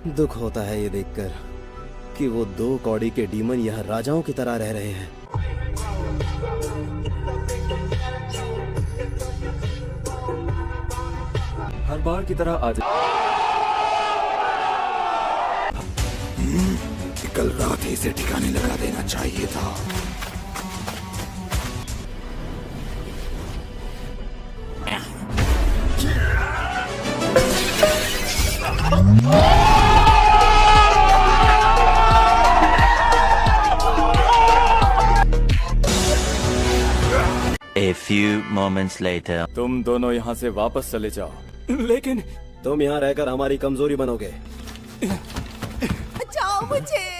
दुख होता है ये देखकर कि वो दो कौड़ी के डीमन यहाँ राजाओं की तरह रह रहे हैं। हर बार की तरह आज कल रात ही इसे ठिकाने लगा देना चाहिए था। A few moments later. तुम दोनों यहाँ से वापस चले जाओ। लेकिन तुम यहाँ रहकर हमारी कमजोरी बनोगे। बचाओ मुझे।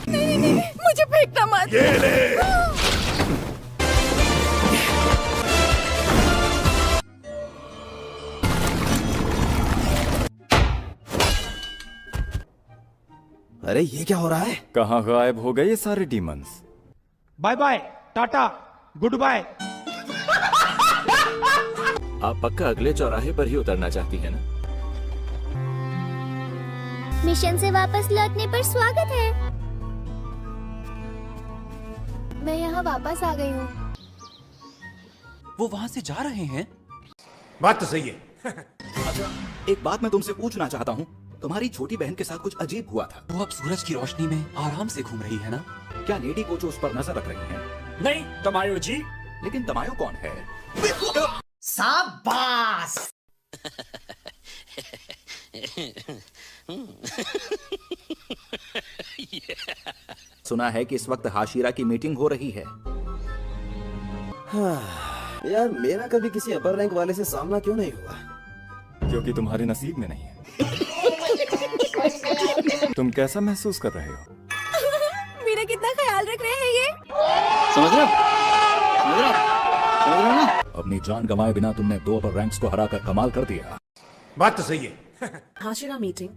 नहीं, मुझे फेंकना मत। ये ले। अरे ये क्या हो रहा है? कहाँ गायब हो गए ये सारे demons? Bye bye, tata, goodbye. आप पक्का अगले चौराहे पर ही उतरना चाहती है ना? मिशन से वापस लौटने पर स्वागत है। मैं यहाँ वापस आ गई हूँ। वो वहाँ से जा रहे हैं? बात तो सही है। एक बात मैं तुमसे पूछना चाहता हूँ, तुम्हारी छोटी बहन के साथ कुछ अजीब हुआ था। वो अब सूरज की रोशनी में आराम से घूम रही है ना? क्या लेडी कोच उस पर नजर रख रही है? नहीं तमायो जी। लेकिन तमायो कौन है? शाबाश। सुना है कि इस वक्त हाशिरा की मीटिंग हो रही है। हाँ, यार मेरा कभी किसी अपर रैंक वाले से सामना क्यों नहीं हुआ? क्योंकि तुम्हारे नसीब में नहीं है। तुम कैसा महसूस कर रहे हो? मेरा कितना ख्याल रख रहे हैं ये। समझ रहे हो ना? अपनी जान गंवाए बिना तुमने 2 अपर रैंक्स को हराकर कमाल कर दिया। बात तो सही है। हाशिरा मीटिंग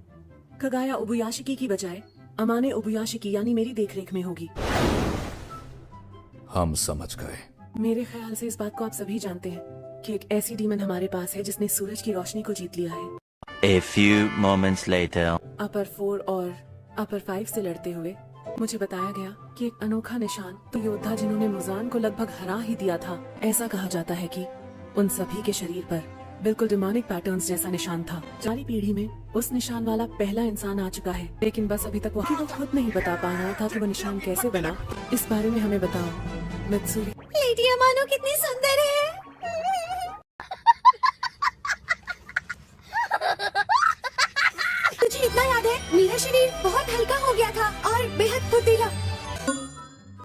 कगाया उबुयाशिकी की बजाय अमाने उबुयाशिकी यानी मेरी देखरेख में होगी। हम समझ गए। मेरे ख्याल से इस बात को आप सभी जानते हैं कि एक ऐसी डीमन हमारे पास है जिसने सूरज की रोशनी को जीत लिया है। A few moments later. अपर 4 और अपर 5 से लड़ते हुए मुझे बताया गया कि एक अनोखा निशान तो योद्धा जिन्होंने मुजान को लगभग हरा ही दिया था। ऐसा कहा जाता है कि उन सभी के शरीर पर बिल्कुल डिमोनिक पैटर्न्स जैसा निशान था। 4वीं पीढ़ी में उस निशान वाला पहला इंसान आ चुका है, लेकिन बस अभी तक वो खुद नहीं बता पा रहा था कि वो निशान कैसे बना। इस बारे में हमें बताओ मित्सुरी। लेडी अमानो कितनी सुंदर है। मुझे इतना याद है, मेरा शरीर बहुत हल्का हो गया था और बेहद फुर्तीला।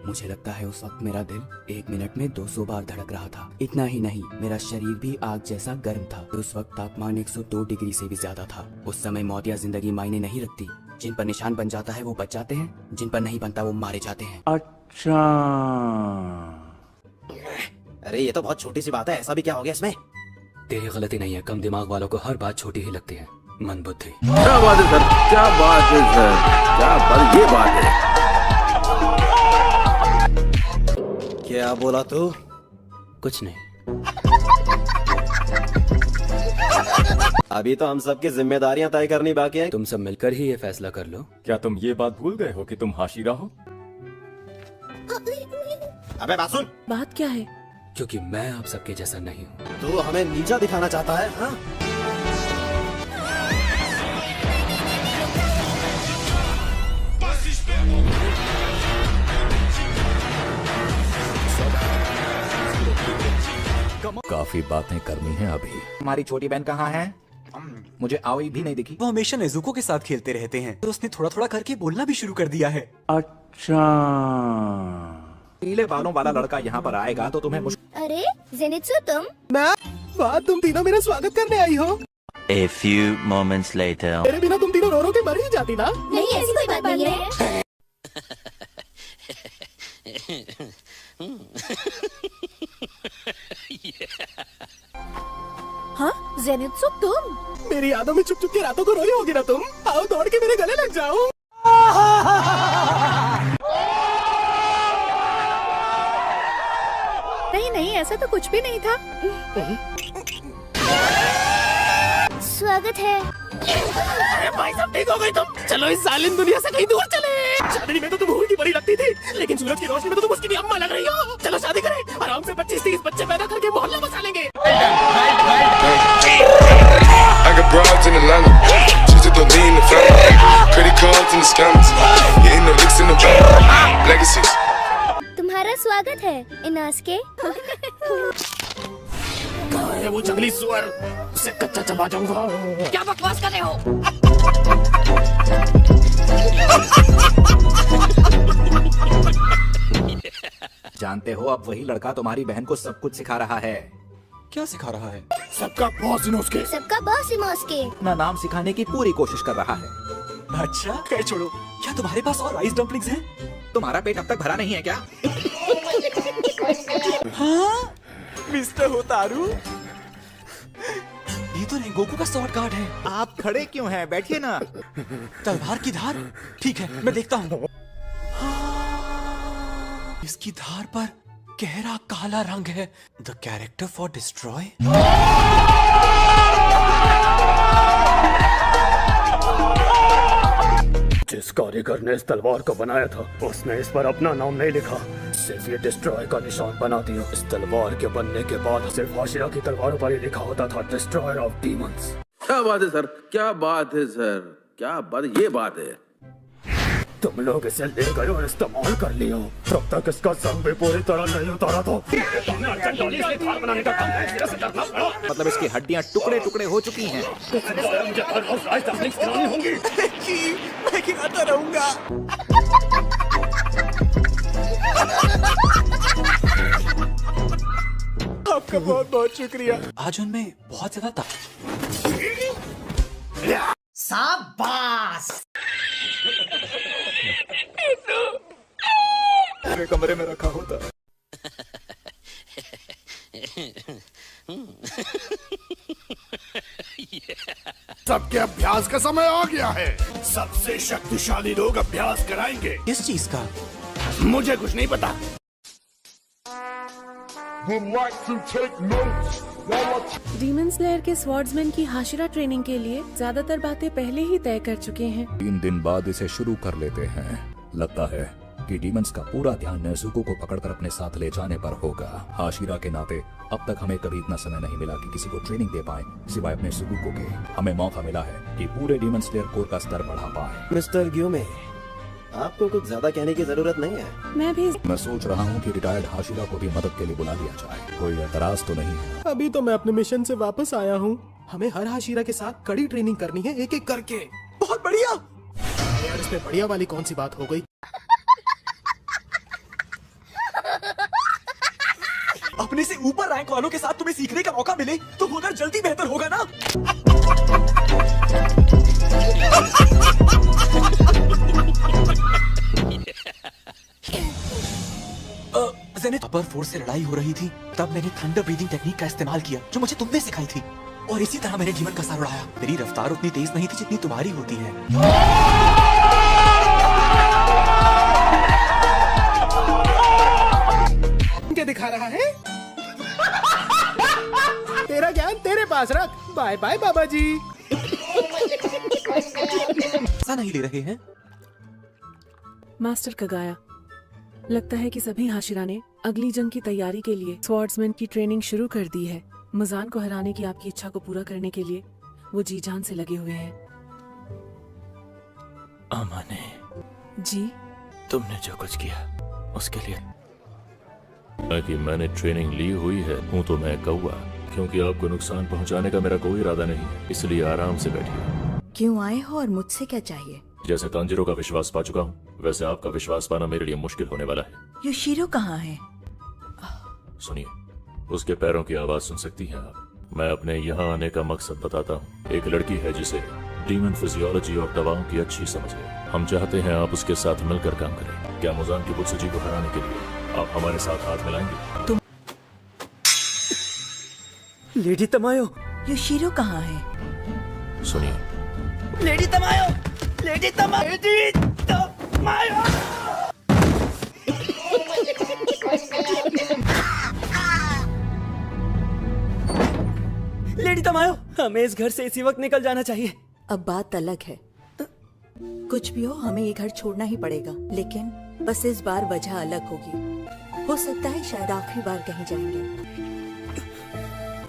मुझे लगता है उस वक्त मेरा दिल 1 मिनट में 200 बार धड़क रहा था। इतना ही नहीं, मेरा शरीर भी आग जैसा गर्म था। उस वक्त तापमान 102 डिग्री से भी ज्यादा था। उस समय मौत या जिंदगी मायने नहीं रखती। जिन पर निशान बन जाता है वो बच जाते हैं, जिन पर नहीं बनता वो मारे जाते हैं। अच्छा, अरे ये तो बहुत छोटी सी बात है, ऐसा भी क्या हो गया इसमें? तेरी गलती नहीं है, कम दिमाग वालों को हर बात छोटी ही लगती है। मन बुद्धि। क्या बात है सर, क्या बात है सर, क्या बात, ये बात है। क्या बोला तू? कुछ नहीं। अभी तो हम सबकी जिम्मेदारियां तय करनी बाकी है। तुम सब मिलकर ही ये फैसला कर लो। क्या तुम ये बात भूल गए हो कि तुम हाशिरा हो? अबे बात सुन। बात क्या है? क्योंकि मैं आप सबके जैसा नहीं हूँ। तू हमें नीचा दिखाना चाहता है, हाँ? काफी बातें करनी है अभी। हमारी छोटी बहन कहाँ है? मुझे आओई भी नहीं दिखी। वो हमेशा नेजुको के साथ खेलते रहते हैं, तो उसने थोड़ा थोड़ा करके बोलना भी शुरू कर दिया है। अच्छा। पीले बालों वाला लड़का यहाँ पर आएगा तो तुम्हें मुश्किल। अरे जेनित्सु तुम? वाह, तुम तीनों मेरा स्वागत करने आई हो। A few moments later. मेरे बिना तुम तीनों रो रो के मर ही जाती ना। नहीं, ऐसी कोई बात नहीं है। हाँ जेनित्सु तुम? मेरी यादों में छुप छुप के रातों को रोई होगी ना तुम। आओ दौड़ के मेरे गले लग जाओ। ऐसा तो कुछ भी नहीं था। स्वागत है। अरे भाई साहब ठीक हो गई तुम। चलो इस जालिम दुनिया से कहीं दूर चले। चांदनी में तो तुम हूर की बड़ी लगती थी, लेकिन सूरज की रोशनी में तो तुम उसकी अम्मा लग रही हो। चलो शादी करें, आराम से 25-30 बच्चे पैदा करके मोहल्ला बसा लेंगे। I got broads in Atlanta, just to lean the family, credit cards and the scammers, hitting the licks in the bank, legacies. तुम्हारा स्वागत है इनास के। कहाँ है वो जंगली सुअर? उसे कच्चा चबा जाऊंगा। क्या बकवास कर रहे हो? जानते हो अब वही लड़का तुम्हारी बहन को सब कुछ सिखा रहा है। क्या सिखा रहा है? सबका बॉस इनोस के। सबका बॉस इमोस के। अपना नाम सिखाने की पूरी कोशिश कर रहा है। अच्छा खैर छोड़ो, क्या तुम्हारे पास और राइस डम्पलिंग्स हैं? तुम्हारा पेट अब तक भरा नहीं है क्या? हाँ मिस्टर होतारू, ये तो रेंगोकू का शॉर्ट कार्ड है। आप खड़े क्यों हैं? बैठिए ना। तलवार की धार? ठीक है मैं देखता हूँ। इसकी धार पर गहरा काला रंग है। The character for destroy. जिस कारीगर ने इस तलवार को बनाया था, उसने इस पर अपना नाम नहीं लिखा, सिर्फ ये डिस्ट्रॉय का निशान बना दिया। इस तलवार के बनने के बाद सिर्फ हाशिरा की तलवारों पर ही लिखा होता था डिस्ट्रॉयर ऑफ डीमंस। क्या बात है सर, क्या बात है सर, क्या बात, ये बात है। तुम लोग इसे ले गए और इस्तेमाल कर लिया, तब तक इसका जंग भी पूरी तरह नहीं उतारा था। मतलब इसकी हड्डियां टुकड़े टुकड़े हो चुकी हैं। मैं खिलाता रहूंगा। आपका बहुत बहुत शुक्रिया। आज उनमें बहुत ज्यादा था। शाबाश। मेरे कमरे में रखा होता। सबके अभ्यास का समय आ गया है। सबसे शक्तिशाली लोग अभ्यास कराएंगे। किस चीज का? मुझे कुछ नहीं पता। डीमन स्लेयर के स्वॉर्ड्समैन की हाशिरा ट्रेनिंग के लिए ज्यादातर बातें पहले ही तय कर चुके हैं। 3 दिन बाद इसे शुरू कर लेते हैं। लगता है कि डीमंस का पूरा ध्यान नेज़ुको को पकड़कर अपने साथ ले जाने पर होगा। हाशिरा के नाते अब तक हमें कभी इतना समय नहीं मिला कि किसी को ट्रेनिंग दे पाए सिवाय अपने सुगुको के। हमें मौका मिला है कि पूरे डीमन स्लेयर कोर का स्तर बढ़ा पाए। मिस्टर ग्यूमे, आपको कुछ ज्यादा कहने की जरूरत नहीं है। मैं सोच रहा हूँ कि रिटायर्ड हाशिरा को भी मदद के लिए बुला लिया जाए। कोई एतराज तो नहीं है? अभी तो मैं अपने मिशन से वापस आया हूँ। हमें हर हाशिरा के साथ कड़ी ट्रेनिंग करनी है, एक एक करके। बहुत बढ़िया यार, इसमें बढ़िया वाली कौन सी बात हो गई? अपने से ऊपर रैंक वालों के साथ तुम्हें सीखने का मौका मिले तो हुनर जल्दी बेहतर होगा ना। जेनिथ, अपर फोर्स से लड़ाई हो रही थी, तब मैंने थंडर ब्रीदिंग टेक्निक का इस्तेमाल किया जो मुझे तुमने सिखाई थी, और इसी तरह मैंने जीवन का सर उड़ाया। मेरी रफ्तार उतनी तेज नहीं थी जितनी तुम्हारी होती है। क्या दिखा रहा है? तेरा ज्ञान तेरे पास रख। बाय बाय बाबा जी। ऐसा नहीं ले रहे हैं। मास्टर कगाया, लगता है कि सभी हाशिरा ने अगली जंग की तैयारी के लिए स्वॉर्ड्समैन की ट्रेनिंग शुरू कर दी है। मजान को हराने की आपकी इच्छा को पूरा करने के लिए वो जी जान से लगे हुए हैं। अमाने, जी, तुमने जो कुछ किया उसके लिए कि मैंने ट्रेनिंग ली हुई है हूँ तो मैं कौवा, क्योंकि आपको नुकसान पहुँचाने का मेरा कोई इरादा नहीं है, इसलिए आराम से बैठिए। क्यों आए हो और मुझसे क्या चाहिए? जैसे तांजिरो का विश्वास पा चुका हूँ, वैसे आपका विश्वास पाना मेरे लिए मुश्किल होने वाला है। योशिरो कहाँ है? सुनिए, उसके पैरों की आवाज सुन सकती हैं आप? मैं अपने यहाँ आने का मकसद बताता हूँ। एक लड़की है जिसे डीमन फिजियोलॉजी और दवाओं की अच्छी समझ है। हम चाहते हैं आप उसके साथ मिलकर काम करें। क्या मुजान की बुत्सुजी को हराने के लिए आप हमारे साथ हाथ मिलाएंगे? तुम लेडी तमायो, योशिरो कहाँ है? सुनिए, लेडी तमायो, लेडी तमायो, लेडी तमायो। तमायो, हमें इस घर से इसी वक्त निकल जाना चाहिए। अब बात अलग है। कुछ भी हो, हमें ये घर छोड़ना ही पड़ेगा, लेकिन बस इस बार वजह अलग होगी। हो सकता है शायद आखिरी बार कहीं जाएंगे।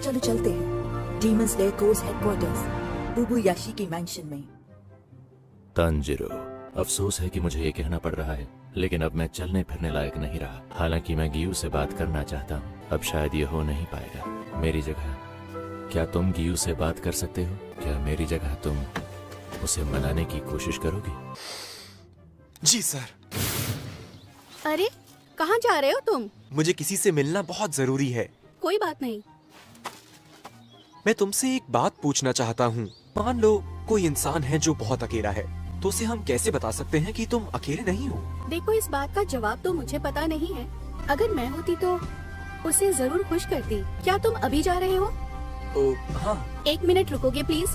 चलो चलते हैं डीमन स्लेयर कोर्स हेडक्वार्टर्स, बुबुयाशी की मैंशन में। तांजिरो, अफसोस है कि मुझे ये कहना पड़ रहा है, लेकिन अब मैं चलने फिरने लायक नहीं रहा। हालांकि मैं गियू से बात करना चाहता हूँ, अब शायद ये हो नहीं पाएगा। मेरी जगह क्या तुम गियू से बात कर सकते हो? क्या मेरी जगह तुम उसे मनाने की कोशिश करोगी? जी सर। अरे कहाँ जा रहे हो तुम? मुझे किसी से मिलना बहुत जरूरी है। कोई बात नहीं। मैं तुमसे एक बात पूछना चाहता हूँ। मान लो कोई इंसान है जो बहुत अकेला है, तो उसे हम कैसे बता सकते हैं कि तुम अकेले नहीं हो? देखो, इस बात का जवाब तो मुझे पता नहीं है। अगर मैं होती तो उसे जरूर खुश करती। क्या तुम अभी जा रहे हो? हाँ। 1 मिनट रुकोगे प्लीज?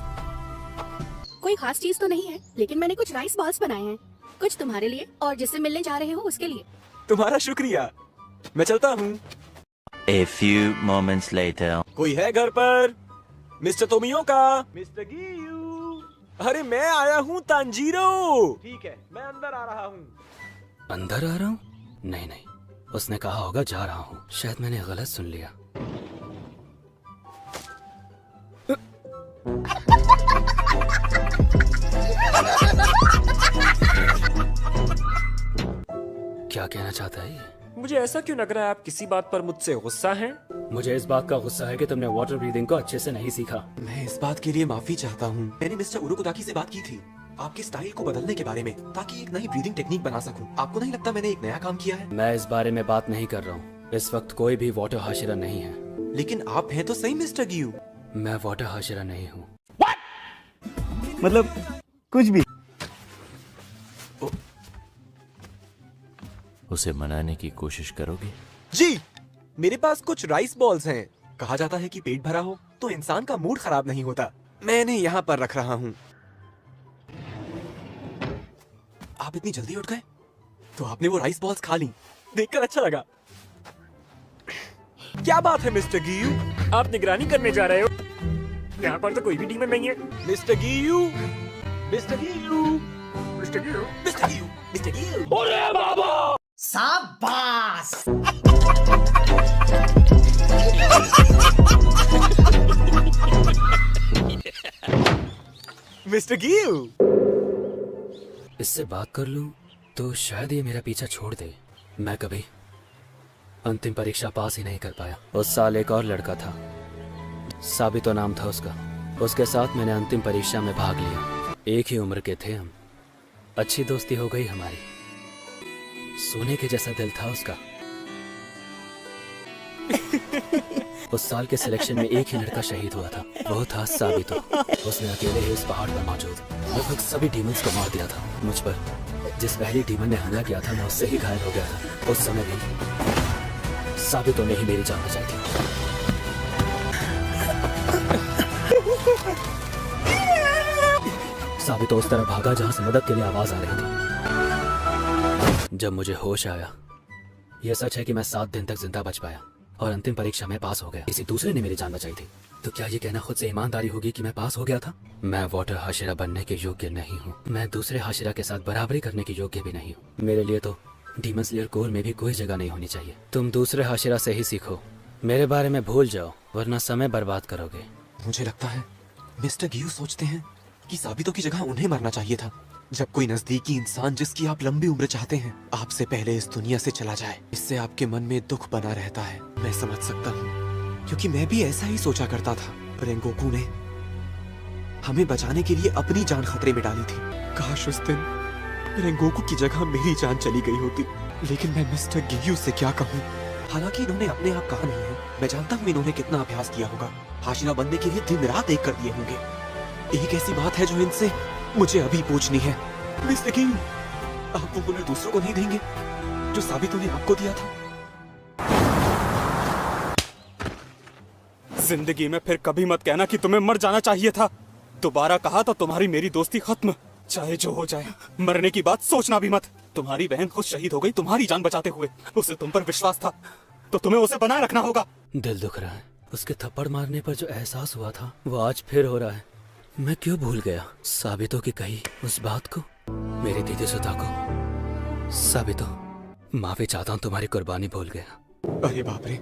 कोई खास चीज तो नहीं है, लेकिन मैंने कुछ राइस बॉल्स बनाए हैं, कुछ तुम्हारे लिए और जिससे मिलने जा रहे हो उसके लिए। तुम्हारा शुक्रिया, मैं चलता हूँ। A few moments later. कोई है घर पर? Mister Tomioka? Mister Giyu? अरे मैं आया हूँ तांजीरो। ठीक है, मैं अंदर आ रहा हूँ। अंदर आ रहा हूँ? नहीं नहीं, उसने कहा होगा जा रहा हूँ। शायद मैंने गलत सुन लिया। क्या कहना चाहता है ये? मुझे ऐसा क्यों लग रहा है आप किसी बात पर मुझसे गुस्सा हैं? मुझे इस बात का गुस्सा है कि तुमने वाटर ब्रीदिंग को अच्छे से नहीं सीखा। मैं इस बात के लिए माफी चाहता हूँ। मैंने मिस्टर उरुकोदाकी से बात की थी आपके स्टाइल को बदलने के बारे में, ताकि एक नई ब्रीदिंग टेक्निक बना सकूं। आपको नहीं लगता मैंने एक नया काम किया है? मैं इस बारे में बात नहीं कर रहा हूँ। इस वक्त कोई भी वाटर हाशिरा नहीं है। लेकिन आप हैं तो सही मिस्टर गियू। मैं वाटर हाशिरा नहीं हूँ। मतलब कुछ भी। उसे मनाने की कोशिश करोगे? जी, मेरे पास कुछ राइस बॉल्स हैं। कहा जाता है कि पेट भरा हो तो इंसान का मूड खराब नहीं होता। मैंने यहाँ पर रख रहा हूँ। आप इतनी जल्दी उठ गए? तो आपने वो राइस बॉल्स खा ली, देखकर अच्छा लगा। क्या बात है मिस्टर गियू, आप निगरानी करने जा रहे हो? यहाँ पर तो कोई भी डीमन नहीं है। Mister Giyu, mister Giyu, mister Giyu, mister Giyu, mister Giyu. अरे बाबा! शाबाश! मिस्टर गियू, इससे बात कर लूं तो शायद ये मेरा पीछा छोड़ दे। मैं कभी अंतिम परीक्षा पास ही नहीं कर पाया। उस साल एक और लड़का था, साबितो नाम था उसका। उसके साथ मैंने अंतिम परीक्षा में भाग लिया। एक ही उम्र के थे हम। अच्छी दोस्ती हो गई हमारी। सोने के जैसा दिल था उसका। उस साल के सिलेक्शन में एक ही लड़का शहीद हुआ था, वो था साबितो। उसने अकेले ही उस पहाड़ पर मौजूद लगभग सभी डीमंस को मार दिया था। मुझ पर जिस पहली डीमन ने हमला किया था मैं उससे ही घायल हो गया था। उस समय भी साबितो ने ही मेरी जान बचाई थी। साबितो उस तरह भागा जहां से मदद के लिए आवाज आ रही थी। जब मुझे होश आया, यह सच है कि मैं 7 दिन तक जिंदा बच पाया और अंतिम परीक्षा में पास हो गया। किसी दूसरे ने मेरी जान बचाई थी। तो क्या ये कहना खुद से ईमानदारी होगी कि मैं पास हो गया था? मैं वाटर हाशिरा बनने के योग्य नहीं हूँ। मैं दूसरे हाशिरा के साथ बराबरी करने के योग्य भी नहीं हूँ। मेरे लिए तो डीमन स्लेयर कोर में भी कोई जगह नहीं होनी चाहिए। तुम दूसरे हाशिरा से ही सीखो, मेरे बारे में भूल जाओ, वरना समय बर्बाद करोगे। मुझे लगता है मिस्टर गियू सोचते हैं कि साबितो की जगह उन्हें मरना चाहिए था। जब कोई नजदीकी इंसान जिसकी आप लंबी उम्र चाहते हैं आपसे पहले इस दुनिया से चला जाए, इससे आपके मन में दुख बना रहता है। मैं समझ सकता हूँ, क्योंकि मैं भी ऐसा ही सोचा करता था। रेंगोकू ने हमें बचाने के लिए अपनी जान खतरे में डाली थी। काश उस दिन रेंगोकू की जगह मेरी जान चली गई होती। लेकिन मैं मिस्टर गियू से क्या कहूँ? हालांकि इन्होंने अपने आप कहा नहीं है, मैं जानता हूँ इन्होंने कितना अभ्यास किया होगा। हाशिरा बनने के लिए दिन रात एक कर दिए होंगे। एक ऐसी बात है जो इनसे मुझे अभी पूछनी है। मिस्टर गियू, आप वो हुनर दूसरों को नहीं देंगे जो साबितो ने आपको दिया था? जिंदगी में फिर कभी मत कहना कि तुम्हें मर जाना चाहिए था। दोबारा कहा तो तुम्हारी मेरी दोस्ती खत्म, चाहे जो हो जाए। मरने की बात सोचना भी मत। तुम्हारी बहन खुद शहीद हो गई तुम्हारी जान बचाते हुए। उसे तुम पर विश्वास था तो तुम्हें उसे बनाए रखना होगा। दिल दुख रहा है, उसके थप्पड़ मारने पर जो एहसास हुआ था वो आज फिर हो रहा है। मैं क्यों भूल गया साबितो की कही उस बात को, मेरी दीदी सुधा को। साबितो, माफी चाहता हूँ, तुम्हारी कुर्बानी भूल गया। अरे बाप रे,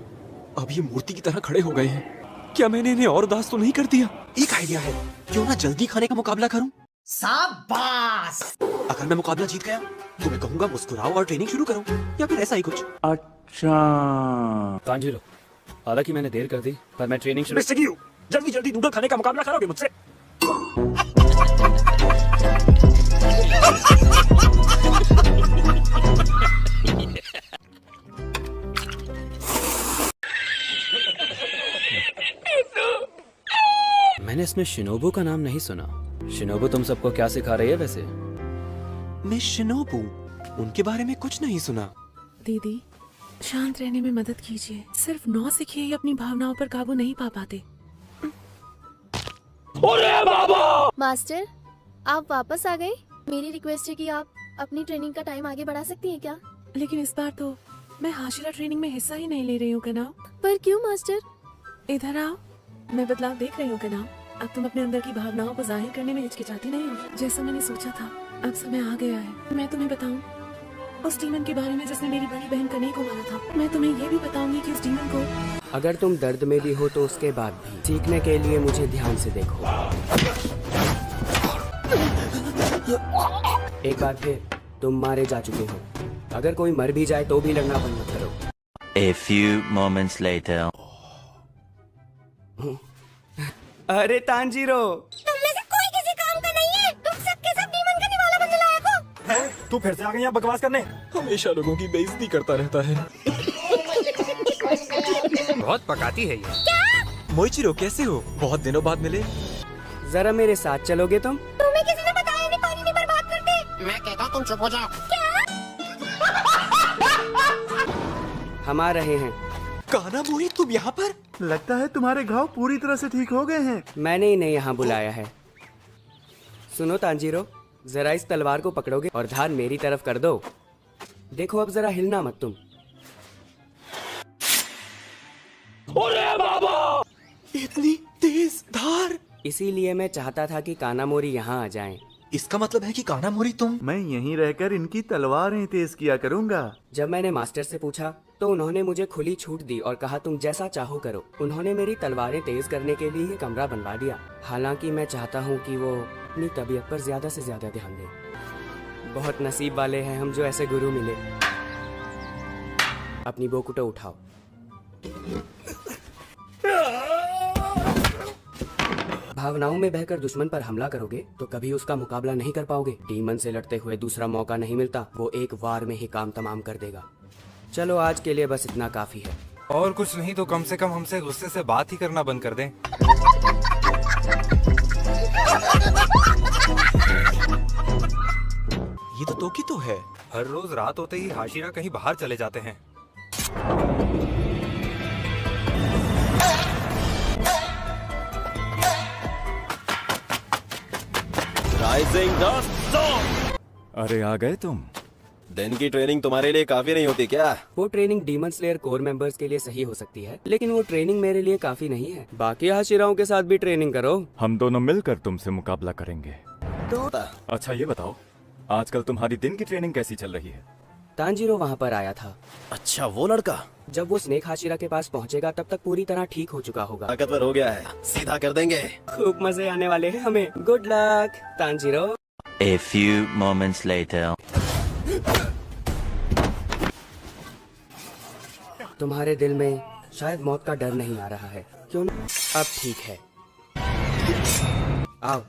अब ये मूर्ति की तरह खड़े हो गए हैं। क्या मैंने इन्हें और उदास तो नहीं कर दिया? एक आइडिया है, क्यों ना जल्दी खाने का मुकाबला करूं? शाबाश! अगर मैं मुकाबला जीत गया तो मैं कहूंगा मुस्कुराओ और ट्रेनिंग शुरू करो, या फिर ऐसा ही कुछ। अच्छा तांजीरो, हालांकि मैंने देर कर दी पर मैं ट्रेनिंग शुरू। मिस्टर गियो, जल्दी जल्दी नूडल खाने का मुकाबला करोगे मुझसे? मैंने इसमें शिनोबू का नाम नहीं सुना। शिनोबू तुम सबको क्या सिखा रही है वैसे? मैं शिनोबू, उनके बारे में कुछ नहीं सुना। दीदी, शांत रहने में मदद कीजिए। सिर्फ 9 सीखे ही अपनी भावनाओं पर काबू नहीं पा पाते। मास्टर, आप वापस आ गए। मेरी रिक्वेस्ट है कि आप अपनी ट्रेनिंग का टाइम आगे बढ़ा सकती हैं क्या? लेकिन इस बार तो मैं हाशिरा ट्रेनिंग में हिस्सा ही नहीं ले रही हूँ कनाव। पर क्यों मास्टर? इधर आओ, मैं बदलाव देख रही हूँ कनाव। अब तुम अपने अंदर की भावनाओं को जाहिर करने में हिचकिचाती नहीं हो। जैसा मैंने सोचा था, अब समय आ गया है। मैं तुम्हें बताऊं उस डीमन के बारे में जिसने मेरी बड़ी बहन कने को मारा था। मैं तुम्हें ये भी बताऊंगी कि उस डीमन को। अगर तुम दर्द में भी हो तो उसके बाद भी सीखने के लिए मुझे ध्यान से देखो। एक बार फिर तुम मारे जा चुके हो। अगर कोई मर भी जाए तो भी लड़ना बंद मत करो। A few moments later. अरे तांजीरो, तुम में से कोई किसी काम का नहीं है। तुम सबके सब डीमन का निवाला बनने लायक हो। तू फिर से आ गई यहाँ बकवास करने? हमेशा लोगों की बेइज्जती करता रहता है। बहुत पकाती है ये। क्या? मोइचिरो, कैसे हो? बहुत दिनों बाद मिले। जरा मेरे साथ चलोगे तुम? तुम्हें किसी ने बताया नहीं पानी में बर्बाद करते? मैं कहता हूँ तुम चुप हो जाओ। क्या? हम आ रहे हैं। कानामोरी, तुम यहाँ पर? लगता है तुम्हारे घाव पूरी तरह से ठीक हो गए हैं। मैंने इन्हें यहाँ बुलाया है। सुनो तांजीरो, जरा इस तलवार को पकड़ोगे और धार मेरी तरफ कर दो। देखो अब जरा हिलना मत तुम। अरे बाबा, इतनी तेज धार! इसीलिए मैं चाहता था कि कानामोरी यहाँ आ जाएं। इसका मतलब है कि कानामोरी तुम? मैं यहीं रहकर इनकी तलवारें तेज किया करूँगा। जब मैंने मास्टर से पूछा तो उन्होंने मुझे खुली छूट दी और कहा तुम जैसा चाहो करो। उन्होंने मेरी तलवारें तेज करने के लिए कमरा बनवा दिया। हालांकि मैं चाहता हूँ कि वो अपनी तबीयत पर ज्यादा से ज्यादा ध्यान दें। बहुत नसीब वाले हैं हम जो ऐसे गुरु मिले। अपनी बोकुटो उठाओ। भावनाओं में बहकर दुश्मन पर हमला करोगे तो कभी उसका मुकाबला नहीं कर पाओगे। डीमन से लड़ते हुए दूसरा मौका नहीं मिलता। वो एक वार में ही काम तमाम कर देगा। चलो आज के लिए बस इतना काफी है। और कुछ नहीं तो कम से कम हमसे गुस्से से बात ही करना बंद कर दें। ये तो तोकी तो है। हर रोज रात होते ही हाशिरा कहीं बाहर चले जाते हैं। Rising the storm. अरे आ गए तुम। दिन की ट्रेनिंग तुम्हारे लिए काफी नहीं होती क्या? वो training demon slayer core members के लिए सही हो सकती है, लेकिन वो ट्रेनिंग मेरे लिए काफी नहीं है। बाकी हाशिराओं के साथ भी ट्रेनिंग करो। हम दोनों मिलकर तुमसे मुकाबला करेंगे। अच्छा ये बताओ, आजकल तुम्हारी दिन की ट्रेनिंग कैसी चल रही है? तांजीरो वहाँ पर आया था। अच्छा वो लड़का? जब वो स्नेक हाशिरा के पास पहुँचेगा तब तक पूरी तरह ठीक हो चुका होगा। ताकतवर हो गया है, सीधा कर देंगे। खूब मजे आने वाले हैं हमें। Good luck Tanjiro. A few moments later. तुम्हारे दिल में शायद मौत का डर नहीं आ रहा है, क्यों ना? अब ठीक है, आओ।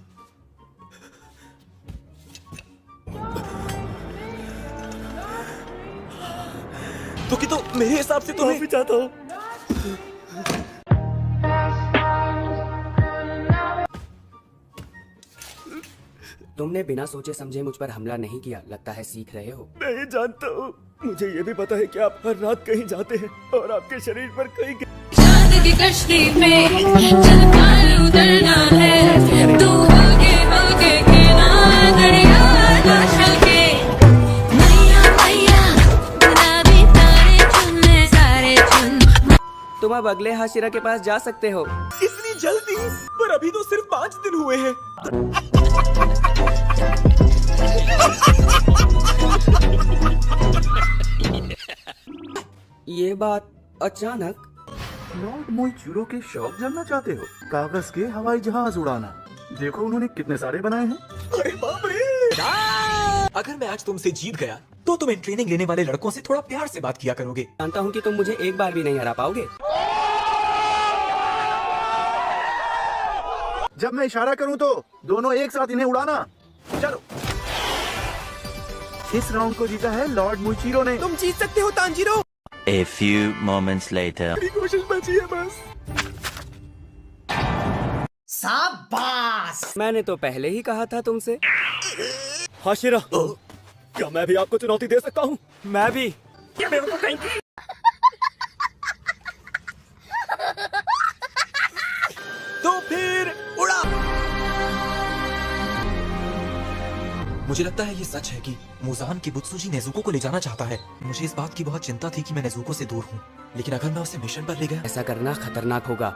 तो मेरे हिसाब से तुम्हें चाहता हूँ। तुमने बिना सोचे समझे मुझ पर हमला नहीं किया। लगता है सीख रहे हो। नहीं जानता हूँ। मुझे ये भी पता है कि आप हर रात कहीं जाते हैं और आपके शरीर पर कहीं चांद की कश्ती में चल पार उतरना है। तू होगे किनारा दरिया आशा के। मैया मैया गुलाबी तारे चुन सारे चुन। तुम अब अब अगले हाशिरा के पास जा सकते हो। इतनी जल्दी? पर अभी तो सिर्फ 5 दिन हुए हैं। ये बात अचानक? लॉर्ड मोइचिरो के शौक जानना चाहते हो? कागज के हवाई जहाज उड़ाना। देखो उन्होंने कितने सारे बनाए हैं। अरे बाप रे! अगर मैं आज तुमसे जीत गया तो तुम इन ट्रेनिंग लेने वाले लड़कों से थोड़ा प्यार से बात किया करोगे। जानता हूँ कि तुम मुझे एक बार भी नहीं हरा पाओगे। जब मैं इशारा करूं तो दोनों एक साथ इन्हें उड़ाना। चलो। इस राउंड को जीता है लॉर्ड मोइचिरो ने। तुम जीत सकते हो Tanjiro. A few moments later. मेरी कोशिश बची है बस। शाबाश! मैंने तो पहले ही कहा था तुमसे। हाशिरा, क्या मैं भी आपको चुनौती दे सकता हूँ? मैं भी। तो फिर उड़ा। मुझे लगता है ये सच है कि मुजान की बुत्सुजी नेजुको को ले जाना चाहता है। मुझे इस बात की बहुत चिंता थी कि मैं नेजुको से दूर हूँ, लेकिन अगर मैं उसे मिशन पर ले गया, ऐसा करना खतरनाक होगा।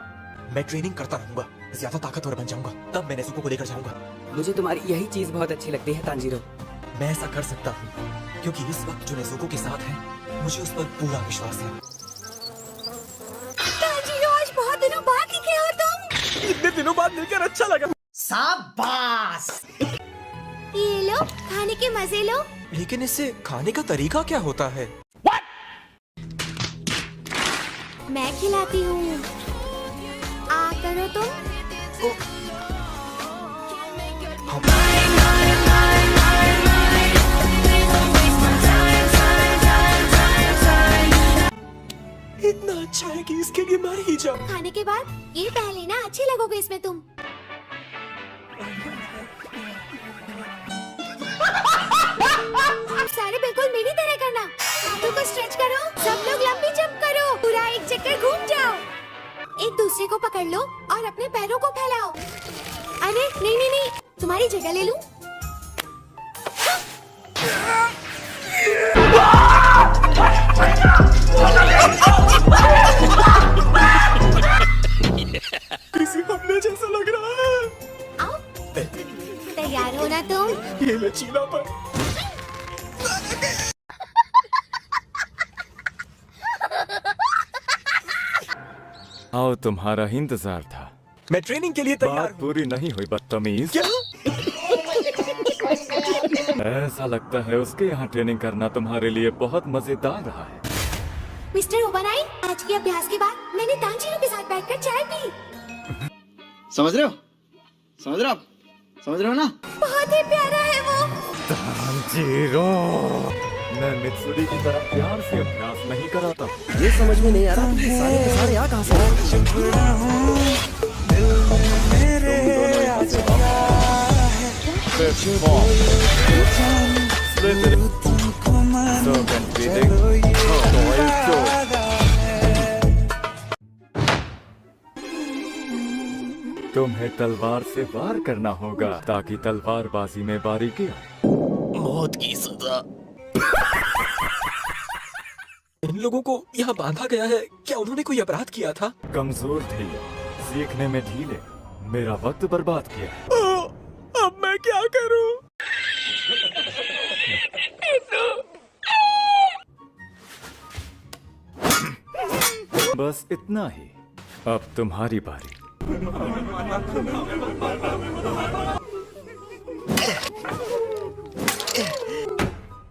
मैं ट्रेनिंग करता रहूंगा, ज्यादा ताकतवर बन जाऊंगा, तब मैं नेजुको को लेकर जाऊंगा। मुझे तुम्हारी यही चीज बहुत अच्छी लगती है तांजीरो। मैं ऐसा कर सकता हूँ क्योंकि इस वक्त जो नेजुको के साथ है, मुझे उस पर पूरा विश्वास है। तांजीरो, आज बहुत दिनों बाद दिखे हो तुम। इतने दिनों बाद मिलकर अच्छा लगा। शाबाश! ये लो, खाने के मजे लो। लेकिन इससे खाने का तरीका क्या होता है? मैं खिलाती हूँ, आ करो तुम। इतना अच्छा है कि इसके लिए मर ही जाओ। खाने के बाद ये पहले ना अच्छे लगोगे इसमें तुम। सारे बिल्कुल मेरी तरह करना। हाथों को स्ट्रेच करो, सब लोग लंबी जंप करो, पूरा एक चक्कर घूम जाओ। एक दूसरे को पकड़ लो और अपने पैरों को फैलाओ। अरे नहीं नहीं नहीं, तुम्हारी जगह ले लूं। किसी हमले जैसा लग रहा है। आओ, तैयार हो ना तुम? ये लचीलापन। आओ, तुम्हारा ही इंतजार था। मैं ट्रेनिंग के लिए तैयार बात पूरी नहीं हुई बदतमीज। क्या? ऐसा लगता है उसके यहाँ ट्रेनिंग करना तुम्हारे लिए बहुत मजेदार रहा है। मिस्टर ओबनाई, आज के अभ्यास के बाद मैंने तांजीरो के साथ बैठकर चाय पी। समझ रहे हो? समझ रहे हो आप? समझ रहे हो ना? बहुत ही प्यारा है वो। तांजीरो, मैं मित्सुरी की तरह प्यार से अभ्यास नहीं कराता। ये समझ में नहीं आ रहा कि सारे के सारे आ कहाँ तुम्हें तलवार से वार करना होगा ताकि तलवारबाजी में बारीकी आए। मौत की सजा। इन लोगों को यहाँ बांधा गया है, क्या उन्होंने कोई अपराध किया था? कमजोर थे, सीखने में ढीले, मेरा वक्त बर्बाद किया। अब मैं क्या करूं? बस इतना ही, अब तुम्हारी बारी।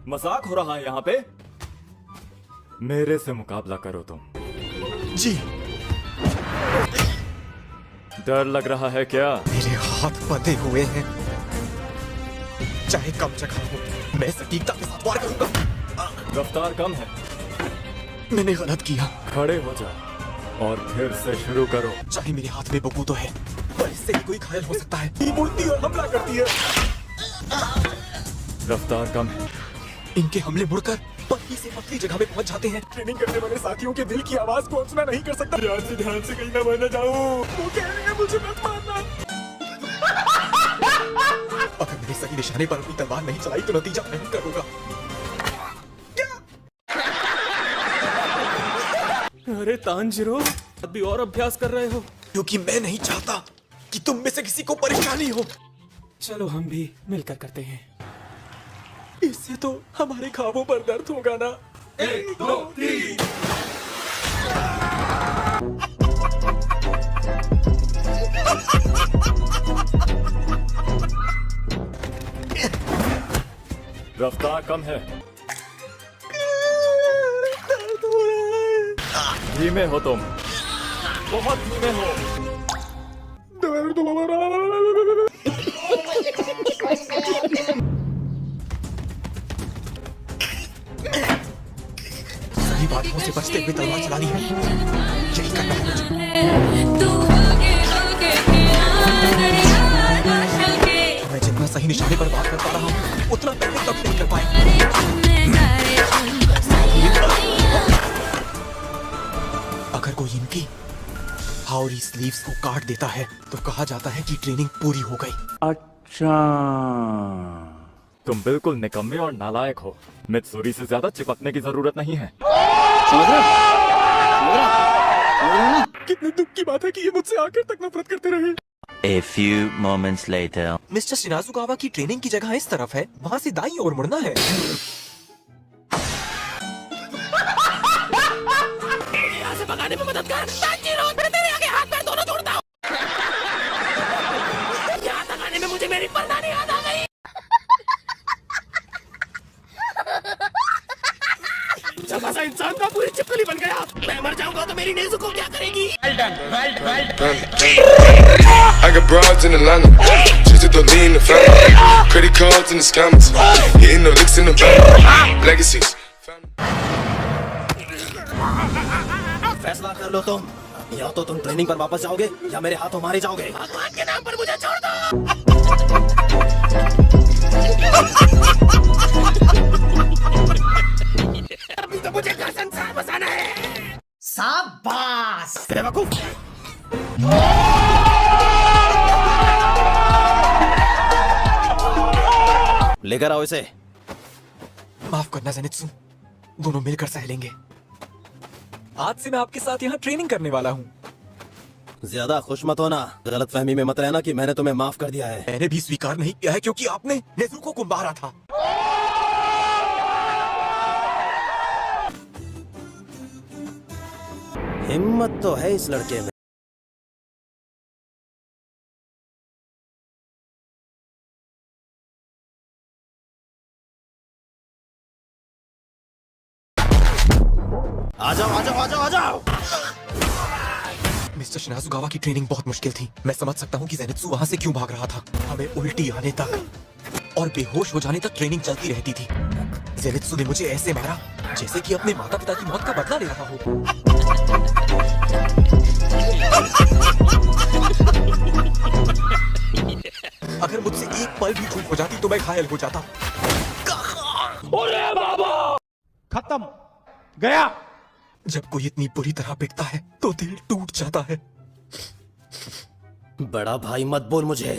मजाक हो रहा है यहाँ पे? मेरे से मुकाबला करो तुम। जी। डर लग रहा है क्या? मेरे हाथ बंधे हुए हैं, चाहे कम जगह हो, मैं सटीकता के साथ वार करूंगा। रफ्तार कम है। मैंने गलत किया। खड़े हो जाओ और फिर से शुरू करो। चाहे मेरे हाथ में बकू तो है, पर इससे ही कोई घायल हो सकता है। ये मुड़ती और हमला करती है। रफ्तार कम है। इनके हमले मुड़कर पतली से पतली जगह में पहुंच जाते हैं। ट्रेनिंग करने वाले साथियों के दिल की आवाज को सुना नहीं कर सकता। ध्यान से कहीं ना मर न जाऊं। वो कह रहे हैं मुझे मत मारना। अगर मेरे सही निशाने पर अपनी तलवार नहीं चलाई तो नतीजा भयंकर होगा। अरे तांजीरो, अभी और अभ्यास कर रहे हो? क्योंकि मैं नहीं चाहता कि तुम में से किसी को परेशानी हो। चलो हम भी मिलकर करते हैं। इससे तो हमारे ख्वाबों पर दर्द होगा ना। 1 2 3 रफ्तार कम है। धीमे हो तुम, बहुत धीमे हो। दर्द हो रहा है। सही बातों से बचते हुए तलवार चलानी है, यही करना है मुझे। मैं जितना सही निशाने पर बात कर पा रहा हूँ उतना पहले कभी नहीं कर पाए। अगर कोई इनकी हाउरी स्लीव्स को काट देता है तो कहा जाता है कि ट्रेनिंग पूरी हो गई। अच्छा, तुम बिल्कुल निकम्मे और नालायक हो। मित्सुरी से ज्यादा चिपकने की जरूरत नहीं है। समझ रहे हो? कितने दुख की बात है कि ये मुझसे आखिर तक नफरत करते रहे। A few moments later. Mister Shinazugawa की ट्रेनिंग की जगह इस तरफ है, वहाँ से दाईं ओर मुड़ना है। यहाँ से भगाने में मदद कर। तांजीरो, मैं तेरे आगे हाथ पैर दोनों जोड़ता हूँ। यहाँ तक आने में मुझे मेरी परदानी याद आ गई। जब ऐसा इंसान का पूरी चिपकली बन गया, मैं मर जाऊंगा तो मेरी नेज़ुको क्या करेगी? Well done, well done. I got broads in Atlanta, just to lean the family. Credit cards in the scammers, hitting the licks in the bank. Legacies. फैसला कर लो तुम, या तो तुम ट्रेनिंग पर वापस जाओगे या मेरे हाथों मारे जाओगे। भगवान के नाम पर मुझे छोड़ दो। अभी तो मुझे घर संसार बसाना है। शाबाश। बेवकूफ। लेकर आओ इसे। माफ करना ज़ेनित्सु, दोनों मिलकर सह लेंगे। आज से मैं आपके साथ यहाँ ट्रेनिंग करने वाला हूँ। ज्यादा खुश मत होना, गलतफहमी में मत रहना कि मैंने तुम्हें माफ कर दिया है। मैंने भी स्वीकार नहीं किया है क्योंकि आपने नेज़ुको को मारा था। हिम्मत तो है इस लड़के में। आ जाओ आ जाओ आ जाओ आ जाओ। मिस्टर शिनाजुकावा की ट्रेनिंग बहुत मुश्किल थी। मैं समझ सकता हूँ कि ज़ेनित्सु वहाँ से क्यों भाग रहा था। हमें उल्टी आने तक और बेहोश हो जाने तक ट्रेनिंग चलती रहती थी। ज़ेनित्सु ने मुझे ऐसे मारा जैसे कि अपने माता पिता की मौत का बदला ले रहा हो। अगर मुझसे एक पल भी चूक हो जाती तो मैं घायल हो जाता। अरे बाबा! खत्म, गया। जब कोई इतनी बुरी तरह पिटता है तो दिल टूट जाता है। बड़ा भाई मत बोल मुझे।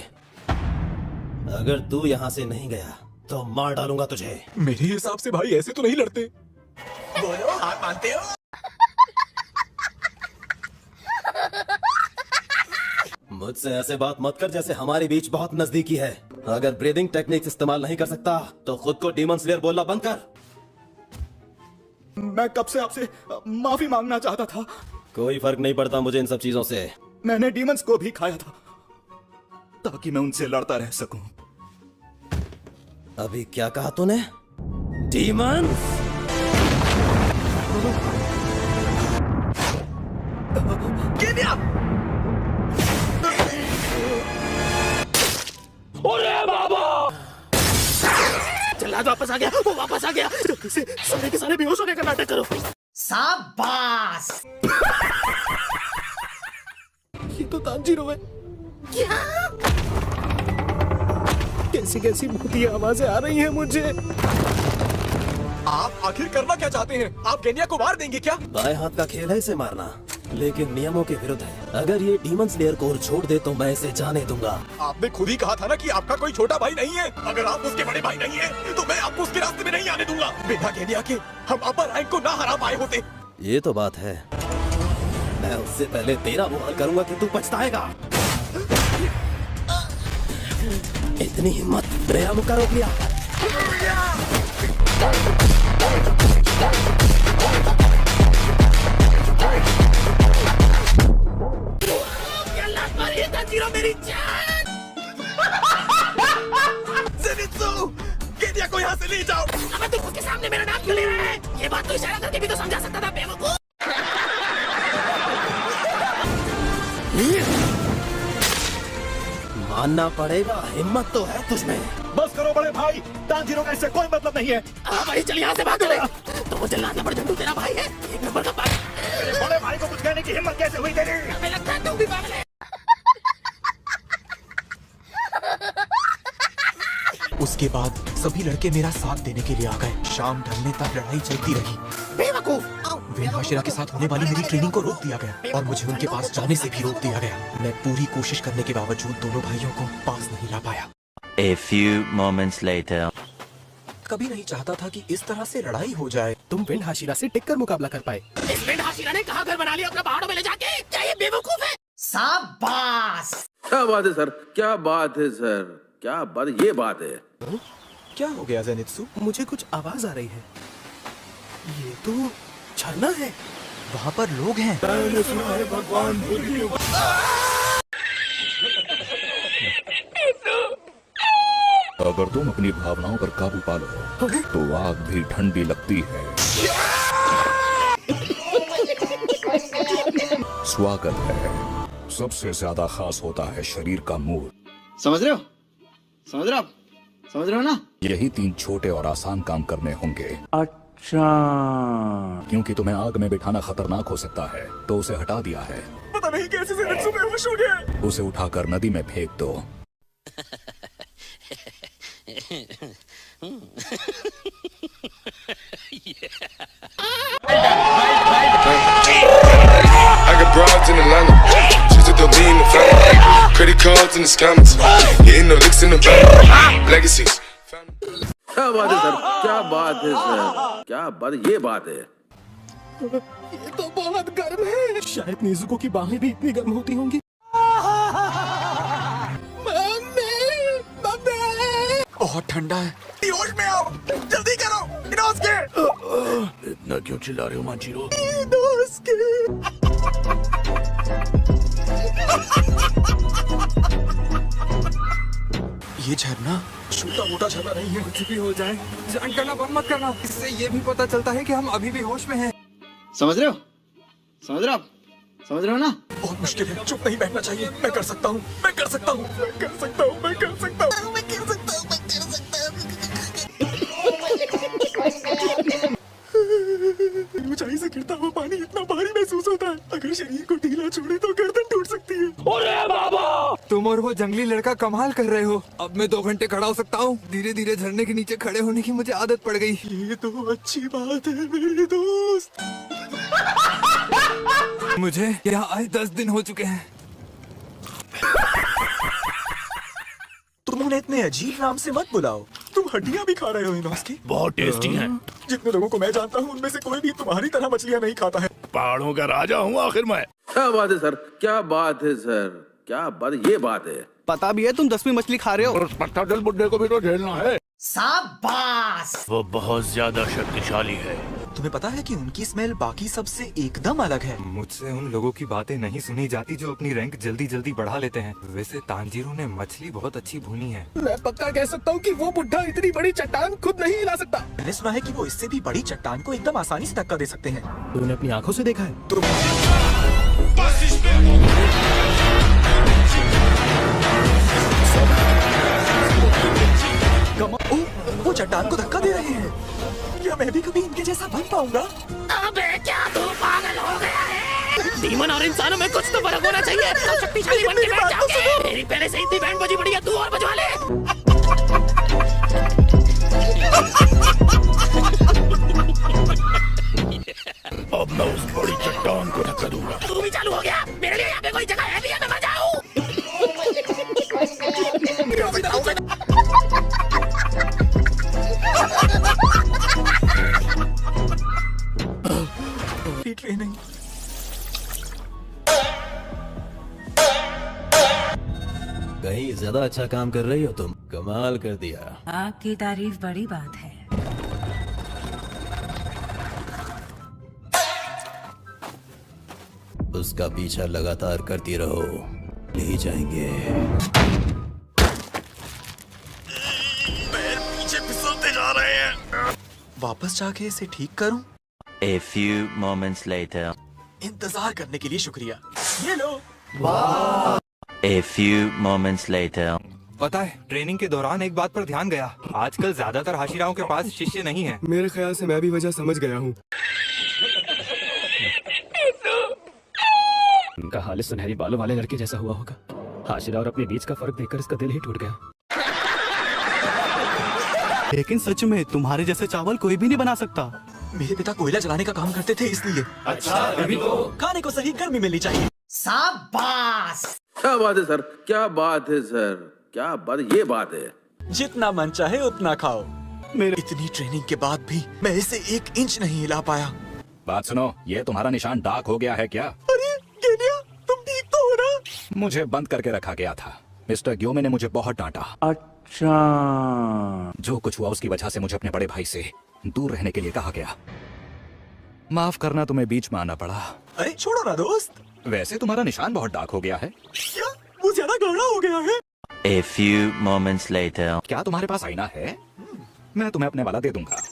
अगर तू यहाँ से नहीं गया तो मार डालूंगा तुझे। मेरे हिसाब से भाई ऐसे तो नहीं लड़ते। बोलो, हार मानते हो? मुझसे ऐसे बात मत कर जैसे हमारे बीच बहुत नजदीकी है। अगर ब्रीदिंग टेक्निक्स इस्तेमाल नहीं कर सकता तो खुद को डीमन स्लेयर बोलना बंद कर। मैं कब से आपसे माफी मांगना चाहता था। कोई फर्क नहीं पड़ता मुझे इन सब चीजों से। मैंने डीमंस को भी खाया था ताकि मैं उनसे लड़ता रह सकूं। अभी क्या कहा तूने? डीमंस? अरे बाबा! जल्लाद वापस आ गया, वो वापस आ गया। जल्दी से सारे के सारे बेहोश होने का नाटक करो। शाबाश। ये तो तांजीरो है। क्या? कैसी कैसी भूतिया आवाजें आ रही हैं मुझे। आप आखिर करना क्या चाहते हैं? आप गेनिया को मार देंगे क्या? बाएं हाथ का खेल है इसे मारना, लेकिन नियमों के विरुद्ध है। अगर ये डीमन स्लेयर कोर छोड़ दे तो मैं इसे जाने दूंगा। आपने खुद ही कहा था ना कि आपका कोई छोटा भाई नहीं है। अगर आप उसके बड़े भाई नहीं है तो मैं आपको उसके रास्ते में नहीं आने दूंगा। बिना गेनिया के हम अपर रैंक को ना हरा पाए होते। ये तो बात है। मैं उससे पहले तेरा वो हाल करूंगा कि तू पछताएगा। इतनी हिम्मत, मेरा मुक्का रोक लिया। मेरी जान को यहाँ से ले जाओ। अब तुम उसके सामने मेरा नाम क्यों ले रहे हैं? ये बात तो इशारा करके भी तो समझा सकता था बेवकूफ। मानना पड़ेगा, हिम्मत तो है तुझमें। बस करो बड़े भाई, तांजीरो का इससे कोई मतलब नहीं है। भाई चल यहाँ से भाग चले। तो वो जल्लाद नंबर झंडू तेरा भाई है, एक नंबर का पागल। बड़े भाई को कुछ कहने की हिम्मत कैसे हुई तेरी? हमें लगता है तुम भी पागल है। उसके बाद सभी लड़के मेरा साथ देने के लिए आ गए। शाम ढलने तक लड़ाई चलती रही। बेवकूफ। वेन हाशिरा के साथ होने वाली मेरी ट्रेनिंग को रोक दिया गया और मुझे उनके पास जाने से भी रोक दिया गया। मैं पूरी कोशिश करने के बावजूद दोनों भाइयों को पास नहीं ला पाया। A few moments later. कभी नहीं चाहता था कि इस तरह से लड़ाई हो जाए। तुम विंड हाशिरा से टिककर मुकाबला कर पाए। इस विंड हाशिरा ने कहाँ घर बना लिया अपना पहाड़ों में ले जाके? क्या ये बेवकूफ है? शाबाश। क्या बात है सर, क्या बात है सर, क्या बात, ये बात है। क्या हो गया ज़ेनित्सु? मुझे कुछ आवाज आ रही है। ये तो झरना है। वहाँ पर लोग हैं। मैंने सुना है भगवान अगर तुम अपनी भावनाओं पर काबू पा लो तो आग भी ठंडी लगती है। स्वागत है। सबसे ज्यादा खास होता है शरीर का मूड। समझ रहे हो? समझ रहे हो आप? समझ रहे हो ना? यही 3 छोटे और आसान काम करने होंगे। अच्छा, क्योंकि तुम्हें आग में बिठाना खतरनाक हो सकता है तो उसे हटा दिया है। पता नहीं कैसे ज़ेनित्सु बेहोश हो गया। उसे उठाकर नदी में फेंक दो। I got broads in Atlanta, just to throw me in the family. Credit cards in the scammers, hitting the licks in the bank. Legacies. क्या बात है सर, क्या बात है सर, क्या बात, ये बात है। ये तो बहुत गर्म है। शायद नेज़ुको की बाहें भी इतनी गर्म होती होंगी। बहुत ठंडा है। होश में आओ, जल्दी करो, इनोस्के। इतना क्यों चिल्ला रहे हो मांजीरो? इनोस्के। ये झरना छोटा मोटा झरना नहीं है, कुछ भी हो जाए जान करना बंद मत करना। इससे ये भी पता चलता है कि हम अभी भी होश में हैं। समझ रहे हो? समझ रहे हो आप? समझ रहे हो ना? बहुत मुश्किल है, चुप नहीं बैठना चाहिए। मैं कर सकता हूँ, मैं कर सकता हूँ, मैं कर सकता हूँ, मैं कर सकता हूँ, मैं कर सकता हूँ, मैं कर सकता हूँ। ऊंचाई से गिरता हुआ पानी इतना भारी महसूस होता है, अगर शरीर को ढीला छोड़े तो गर्दन टूट सकती है। अरे बाबा, तुम और वो जंगली लड़का कमाल कर रहे हो। अब मैं 2 घंटे खड़ा हो सकता हूँ। धीरे धीरे झरने के नीचे खड़े होने की मुझे आदत पड़ गई। ये तो अच्छी बात है मेरे दोस्त। मुझे यहाँ आए 10 दिन हो चुके हैं। तुम उन्हें इतने अजीब नाम से मत बुलाओ। तुम हड्डियाँ भी खा रहे हो इनोस्के? बहुत टेस्टी है। जितने लोगों को मैं जानता हूँ उनमें से कोई भी तुम्हारी तरह मछलियाँ नहीं खाता है। पहाड़ों का राजा हूँ आखिर मैं। क्या बात है सर, क्या बात है सर, क्या बात, ये बात है। पता भी है तुम 10वीं मछली खा रहे हो। उस पत्थर बुड्ढे को भी तो झेलना है। शाबाश। वो बहुत ज्यादा शक्तिशाली है। तुम्हें पता है कि उनकी स्मेल बाकी सबसे एकदम अलग है। मुझसे उन लोगों की बातें नहीं सुनी जाती जो अपनी रैंक जल्दी जल्दी बढ़ा लेते हैं। वैसे तांजीरो ने मछली बहुत अच्छी भुनी है। मैं पक्का कह सकता हूँ कि वो बुढ़ा इतनी बड़ी चट्टान खुद नहीं हिला सकता। मैंने सुना है कि वो इससे भी बड़ी चट्टान को एकदम आसानी से धक्का दे सकते हैं। तूने अपनी आंखों से देखा है? वो चट्टान को धक्का दे रहे हैं। क्या मैं भी कभी इनके जैसा बन पाऊंगा? अबे क्या तू पागल हो गया है? डीमन और इंसानों में कुछ तो फर्क होना चाहिए। तो शक्तिशाली बन के बैठ जाओगे। मेरी पहले से इतनी बैंड बजी पड़ी है, तू और बजवा ले। अब मैं उस बड़ी चट्टान को धक्का दूंगा। तू भी चालू हो गया? मेरे लिए यहाँ पे कोई जगह है भी या मैं मर जाऊँ? ट्रेनिंग ज्यादा अच्छा काम कर रही हो तुम, कमाल कर दिया। आपकी तारीफ बड़ी बात है। उसका पीछा लगातार करती रहो, ले जाएंगे। पैर पीछे फिसलते जा रहे हैं। वापस जाके इसे ठीक करूं? A few moments later. इंतजार करने के लिए शुक्रिया। ये लो। A few moments later. पता है, ट्रेनिंग के दौरान एक बात पर ध्यान गया, आजकल ज्यादातर हाशिराओं के पास शिष्य नहीं है। मेरे ख्याल से मैं भी वजह समझ गया हूँ। उनका हाल इस सुनहरी बालों वाले लड़के जैसा हुआ होगा। हाशिरा और अपने बीच का फर्क देखकर इसका दिल ही टूट गया। लेकिन सच में तुम्हारे जैसे चावल कोई भी नहीं बना सकता। मेरे पिता कोयला जलाने का काम करते थे, इसलिए। अच्छा, तभी तो। खाने को सही गर्मी मिलनी चाहिए। शाबाश। क्या बात है सर, क्या बात है सर, क्या बात, ये बात है। जितना मन चाहे उतना खाओ। मेरे इतनी ट्रेनिंग के बाद भी मैं इसे 1 इंच नहीं हिला पाया। बात सुनो, ये तुम्हारा निशान डार्क हो गया है क्या? अरे गेनिया, तुम ठीक तो हो ना? मुझे बंद करके रखा गया था। मिस्टर ग्योमे ने मुझे बहुत डांटा। अच्छा, जो कुछ हुआ उसकी वजह से मुझे अपने बड़े भाई से दूर रहने के लिए कहा गया। माफ करना, तुम्हें बीच में आना पड़ा। अरे छोड़ो ना दोस्त। वैसे तुम्हारा निशान बहुत डार्क हो गया है। क्या? वो ज्यादा गाढ़ा हो गया है। A few moments later. क्या तुम्हारे पास आईना है? मैं तुम्हें अपने वाला दे दूंगा।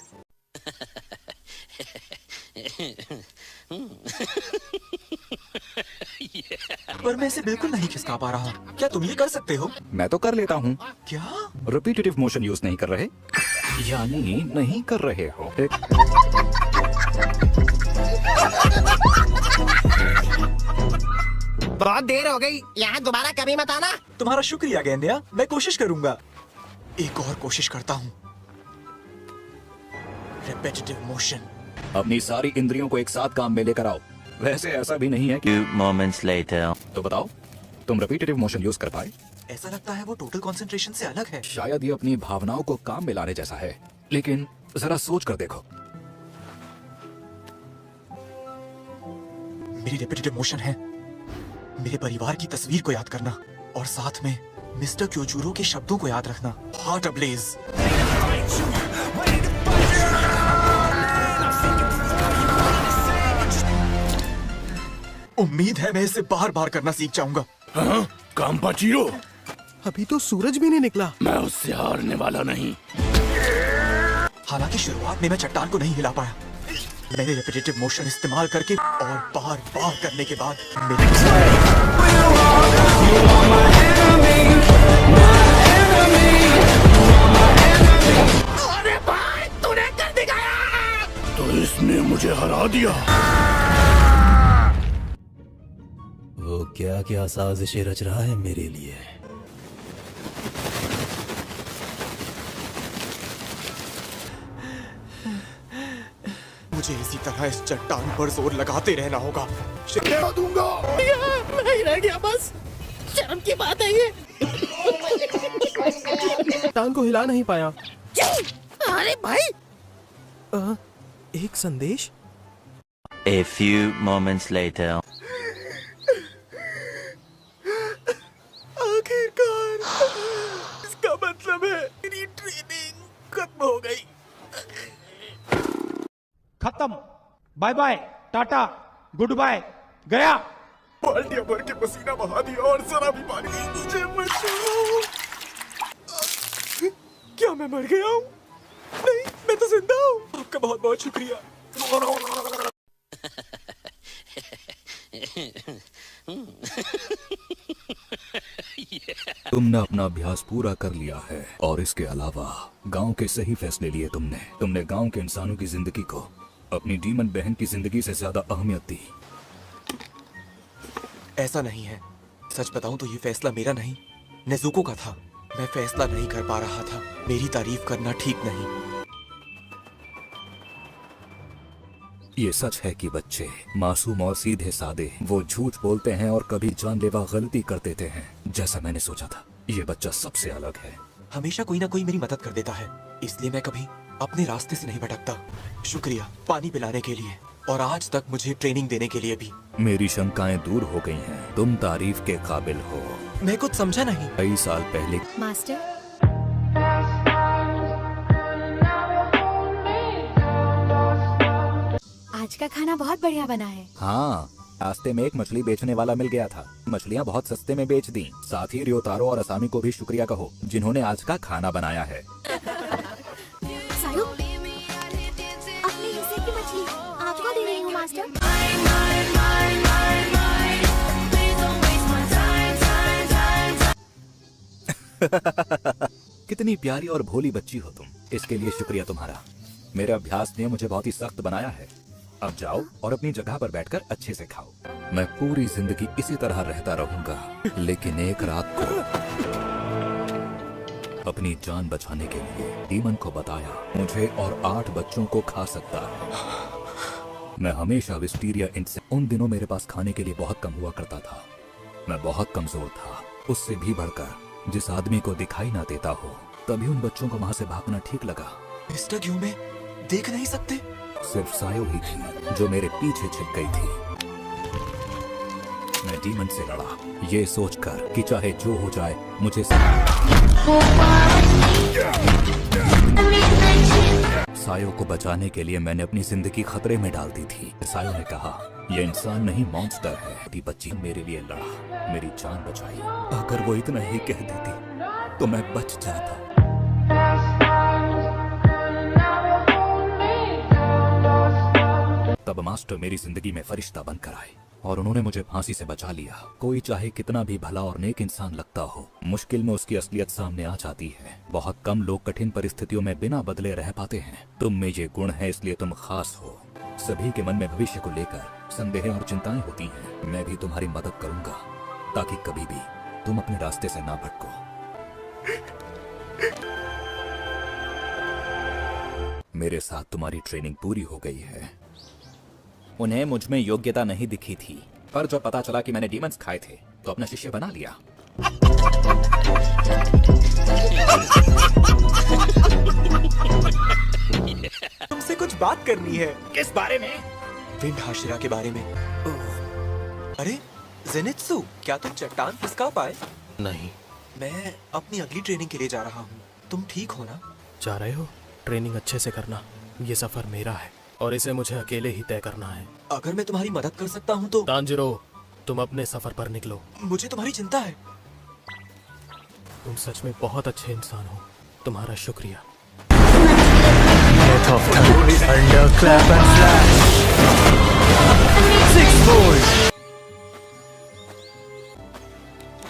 पर मैं इसे बिल्कुल नहीं खिसका पा रहा हूँ। क्या तुम ये कर सकते हो? मैं तो कर लेता हूँ। क्या? रिपीटेटिव मोशन यूज नहीं कर रहे, यानी नहीं कर रहे हो। बहुत देर हो गई, यहाँ दोबारा कभी मत आना। तुम्हारा शुक्रिया गेंडिया, मैं कोशिश करूंगा। एक और कोशिश करता हूँ। Repetitive motion. अपनी सारी इंद्रियों को एक साथ काम में लेकर आओ। वैसे ऐसा भी नहीं है कि... Few moments later. तो बताओ, तुम रिपीटेटिव मोशन यूज कर पाए? ऐसा लगता है वो टोटल कंसंट्रेशन से अलग है। शायद ये अपनी भावनाओं को काम में लाने जैसा है, लेकिन जरा सोच कर देखो। मेरी रिपीटेटिव मोशन है मेरे परिवार की तस्वीर को याद करना और साथ में मिस्टर क्योजूरो के शब्दों को याद रखना। Heart ablaze. उम्मीद है मैं इसे बार बार करना सीख जाऊंगा। हाँ, काम्पाचीरो। अभी तो सूरज भी नहीं निकला। मैं उससे हारने वाला नहीं। हालांकि शुरुआत में मैं चट्टान को नहीं हिला पाया। मैंने रिपीटेटिव मोशन इस्तेमाल करके और बार बार करने के बाद अरे भाई, तूने कर दिखाया। तो इसने मुझे हरा दिया। वो क्या क्या साजिशें रच रहा है मेरे लिए। मुझे इसी तरह इस चट्टान पर जोर लगाते रहना होगा। शिक्षा दूंगा। मैं ही रह गया बस। शर्म की बात है ये। टांग को हिला नहीं पाया। अरे भाई। एक संदेश। A few moments later. आखिरकार, इसका मतलब है मेरी ट्रेनिंग खत्म हो गई। खत्म। Bye bye, tata, goodbye, गया। बाल्टियां भर के पसीना बहा दिया और जरा भी पानी नहीं। मुझे बचाओ। क्या मैं मर गया हूँ? नहीं, मैं तो जिंदा हूँ। आपका बहुत बहुत शुक्रिया। तुमने अपना अभ्यास पूरा कर लिया है और इसके अलावा गांव के सही फैसले लिए तुमने गांव के इंसानों की जिंदगी को अपनी डीमन बहन की जिंदगी से ज्यादा अहमियत दी। ऐसा नहीं है। सच बताऊं तो ये फैसला मेरा नहीं, नेज़ुको का था। मैं फैसला नहीं कर पा रहा था। मेरी तारीफ करना ठीक नहीं। ये सच है कि बच्चे मासूम और सीधे सादे वो झूठ बोलते हैं और कभी जानलेवा गलती कर देते हैं। जैसा मैंने सोचा था, ये बच्चा सबसे अलग है। हमेशा कोई ना कोई मेरी मदद कर देता है, इसलिए मैं कभी अपने रास्ते से नहीं भटकता। शुक्रिया पानी पिलाने के लिए। और आज तक मुझे ट्रेनिंग देने के लिए भी। मेरी शंकाएं दूर हो गई हैं। तुम तारीफ के काबिल हो। मैं कुछ समझा नहीं। कई साल पहले मास्टर, आज का खाना बहुत बढ़िया बना है। हाँ, रास्ते में एक मछली बेचने वाला मिल गया था। मछलियाँ बहुत सस्ते में बेच दी। साथ ही रियोतारो और असामी को भी शुक्रिया कहो जिन्होंने आज का खाना बनाया है। सायो, अपने हिस्से की मछली आपको दे रही हूँ मास्टर। कितनी प्यारी और भोली बच्ची हो तुम। इसके लिए शुक्रिया तुम्हारा। मेरे अभ्यास ने मुझे बहुत ही सख्त बनाया है। अब जाओ और अपनी जगह पर बैठकर अच्छे से खाओ। मैं पूरी जिंदगी इसी तरह रहता रहूंगा, लेकिन एक रात को अपनी जान बचाने के लिए डीमन को बताया मुझे और 8 बच्चों को खा सकता है। मैं हमेशा विस्टीरिया इंट से उन दिनों मेरे पास खाने के लिए बहुत कम हुआ करता था। मैं बहुत कमजोर था। उससे भी बढ़कर जिस आदमी को दिखाई ना देता हो, तभी उन बच्चों को वहाँ से भागना ठीक लगा। मिस्टर ग्यू में देख नहीं सकते? सिर्फ सायो ही थी जो मेरे पीछे छिप गई थी। मैं डीमन से लड़ा, ये सोचकर कि चाहे जो हो जाए मुझे सायो को बचाने के लिए मैंने अपनी जिंदगी खतरे में डाल दी थी। सायो ने कहा, ये इंसान नहीं मॉन्स्टर है। बच्ची मेरे लिए लड़ा, मेरी जान बचाई। अगर वो इतना ही कह देती तो मैं बच जाता। तब मास्टर मेरी जिंदगी में फरिश्ता बनकर आए और उन्होंने मुझे फांसी से बचा लिया। कोई चाहे कितना भी भला और नेक इंसान लगता हो, मुश्किल में उसकी असलियत सामने आ जाती है। बहुत कम लोग कठिन परिस्थितियों में बिना बदले रह पाते हैं। तुम में ये गुण है, इसलिए तुम खास हो। सभी के मन में भविष्य को लेकर संदेह और चिंताएं होती हैं। मैं भी तुम्हारी मदद करूंगा ताकि कभी भी तुम अपने रास्ते से ना भटको। मेरे साथ तुम्हारी ट्रेनिंग पूरी हो गई है। उन्हें मुझ में योग्यता नहीं दिखी थी, पर जब पता चला कि मैंने डीमंस खाए थे तो अपना शिष्य बना लिया। तुमसे कुछ बात करनी है। किस बारे में? विंड हाशिरा के बारे में। अरे जेनित्सु, क्या तुम चट्टान खिसका पाए? नहीं। मैं अपनी अगली ट्रेनिंग के लिए जा रहा हूँ। तुम ठीक हो ना? जा रहे हो? ट्रेनिंग अच्छे से करना। ये सफर मेरा है और इसे मुझे अकेले ही तय करना है। अगर मैं तुम्हारी मदद कर सकता हूँ तो। तांजिरो, तुम अपने सफर पर निकलो। मुझे तुम्हारी चिंता है। तुम सच में बहुत अच्छे इंसान हो। तुम्हारा शुक्रिया।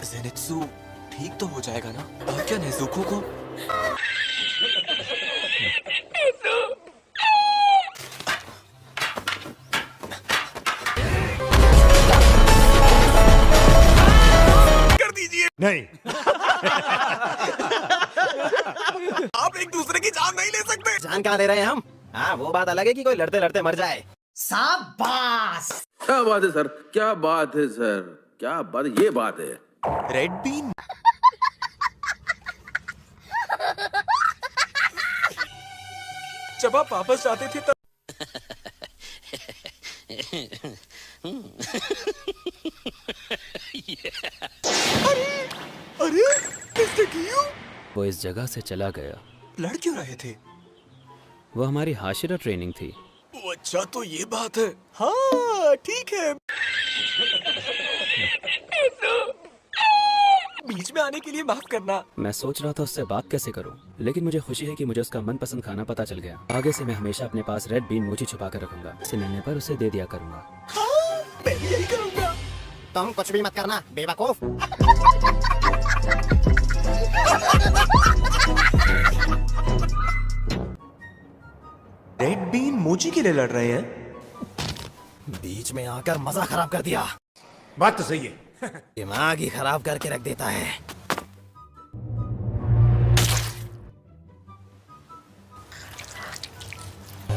जेनित्सु ठीक तो हो जाएगा ना? और क्या नेजुको को? नहीं। आप एक दूसरे की जान नहीं ले सकते। जान कहाँ दे रहे हैं हम? हाँ, वो बात अलग है कि कोई लड़ते लड़ते मर जाए। शाबाश! क्या बात है सर, क्या बात है सर, क्या बात, ये बात है। Red been. जब आप वापस जाते थे तब अरे मिस्टर गियो, वो इस जगह से चला गया। लड़ क्यों रहे थे? वो हमारी हाशिरा ट्रेनिंग थी। अच्छा, तो ये बात है। हाँ ठीक है। बीच में आने के लिए माफ करना। मैं सोच रहा था उससे बात कैसे करूं, लेकिन मुझे खुशी है कि मुझे उसका मनपसंद खाना पता चल गया। आगे से मैं हमेशा अपने पास रेड बीन मोची छुपा कर रखूंगा। उसे मिलने पर उसे दे दिया करूंगा। हाँ, मैं भी यही करूंगा। तुम कुछ भी मत करना बेवकूफ। रेड बीन मोची के लिए लड़ रहे हैं। बीच में आकर मजा खराब कर दिया। बात तो सही है। दिमाग ही खराब करके रख देता है।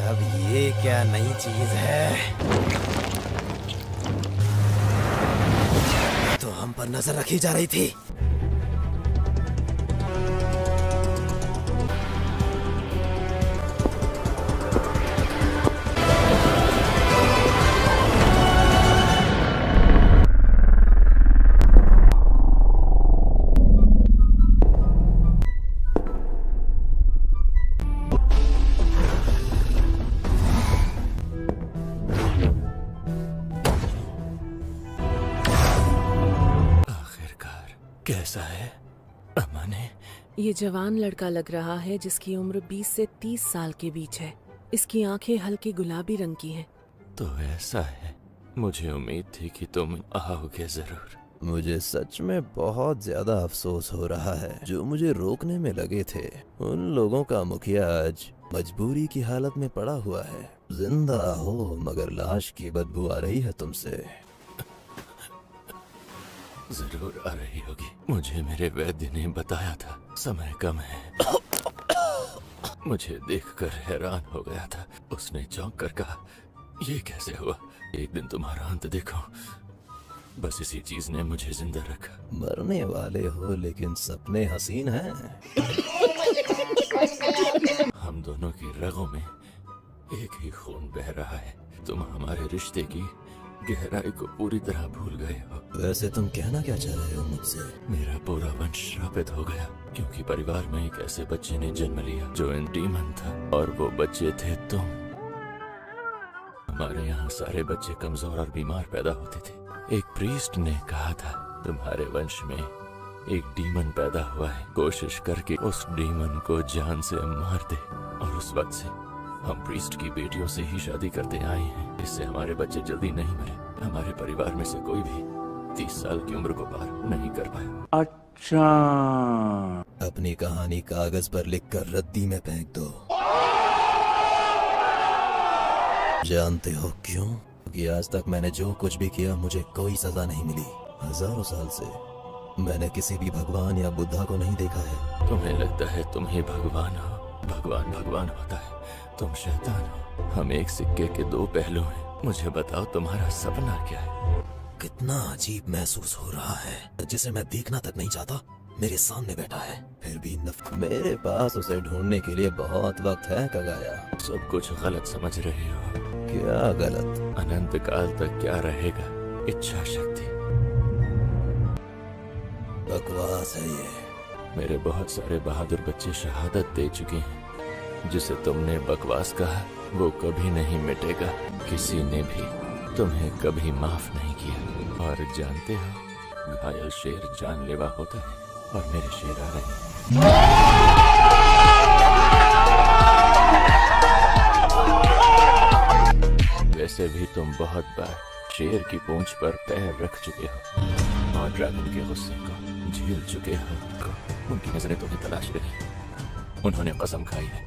अब ये क्या नई चीज है? तो हम पर नजर रखी जा रही थी। कैसा है अम्मा ने? ये जवान लड़का लग रहा है जिसकी उम्र 20 से 30 साल के बीच है। इसकी आंखें हल्के गुलाबी रंग की हैं। तो ऐसा है, मुझे उम्मीद थी कि तुम आओगे जरूर। मुझे सच में बहुत ज्यादा अफसोस हो रहा है जो मुझे रोकने में लगे थे। उन लोगों का मुखिया आज मजबूरी की हालत में पड़ा हुआ है। जिंदा हो मगर लाश की बदबू आ रही है तुमसे। जरूर आ रही होगी। मुझे मेरे वैद्य ने बताया था समय कम है। मुझे देखकर हैरान हो गया था। उसने चौंक कर कहा, ये कैसे हुआ? एक दिन तुम्हारा अंत देखो। बस इसी चीज ने मुझे जिंदा रखा। मरने वाले हो लेकिन सपने हसीन हैं। हम दोनों की रगों में एक ही खून बह रहा है। तुम हमारे रिश्ते की गहराई को पूरी तरह भूल गए हो। वैसे तुम कहना क्या चाह रहे हो मुझसे? मेरा पूरा वंश श्रापित हो गया क्योंकि परिवार में एक ऐसे बच्चे ने जन्म लिया जो इन डीमन था, और वो बच्चे थे तुम। हमारे यहाँ सारे बच्चे कमजोर और बीमार पैदा होते थे। एक प्रीस्ट ने कहा था तुम्हारे वंश में एक डीमन पैदा हुआ है, कोशिश करके उस डीमन को जान से मार दे। और उस वक्त से हम प्रीस्ट की बेटियों से ही शादी करते आए हैं, इससे हमारे बच्चे जल्दी नहीं मरे। हमारे परिवार में से कोई भी 30 साल की उम्र को पार नहीं कर पाया। अच्छा, अपनी कहानी कागज पर लिखकर रद्दी में फेंक दो। जानते हो क्यों? क्योंकि आज तक मैंने जो कुछ भी किया मुझे कोई सजा नहीं मिली। हजारों साल से मैंने किसी भी भगवान या बुद्धा को नहीं देखा है। तुम्हें लगता है तुम ही भगवान हो। भगवान भगवान होता है, तुम शैतान हो। हम एक सिक्के के दो पहलू हैं। मुझे बताओ तुम्हारा सपना क्या है? कितना अजीब महसूस हो रहा है। जिसे मैं देखना तक नहीं चाहता मेरे सामने बैठा है, फिर भी मेरे पास उसे ढूंढने के लिए बहुत वक्त है कगाया। सब कुछ गलत समझ रहे हो। क्या गलत? अनंत काल तक क्या रहेगा? इच्छा शक्ति। बकवास है ये। मेरे बहुत सारे बहादुर बच्चे शहादत दे चुके हैं। जिसे तुमने बकवास कहा वो कभी नहीं मिटेगा। किसी ने भी तुम्हें कभी माफ नहीं किया। और जानते हो, घायल शेर जानलेवा होता है। और मेरे शेर आ रहे हैं। वैसे भी तुम बहुत बार शेर की पूंछ पर पैर रख चुके हो और ड्रैगन के गुस्से को झेल चुके हो। उनकी नजरें तुम्हें तलाश रही। उन्होंने कसम खाई है।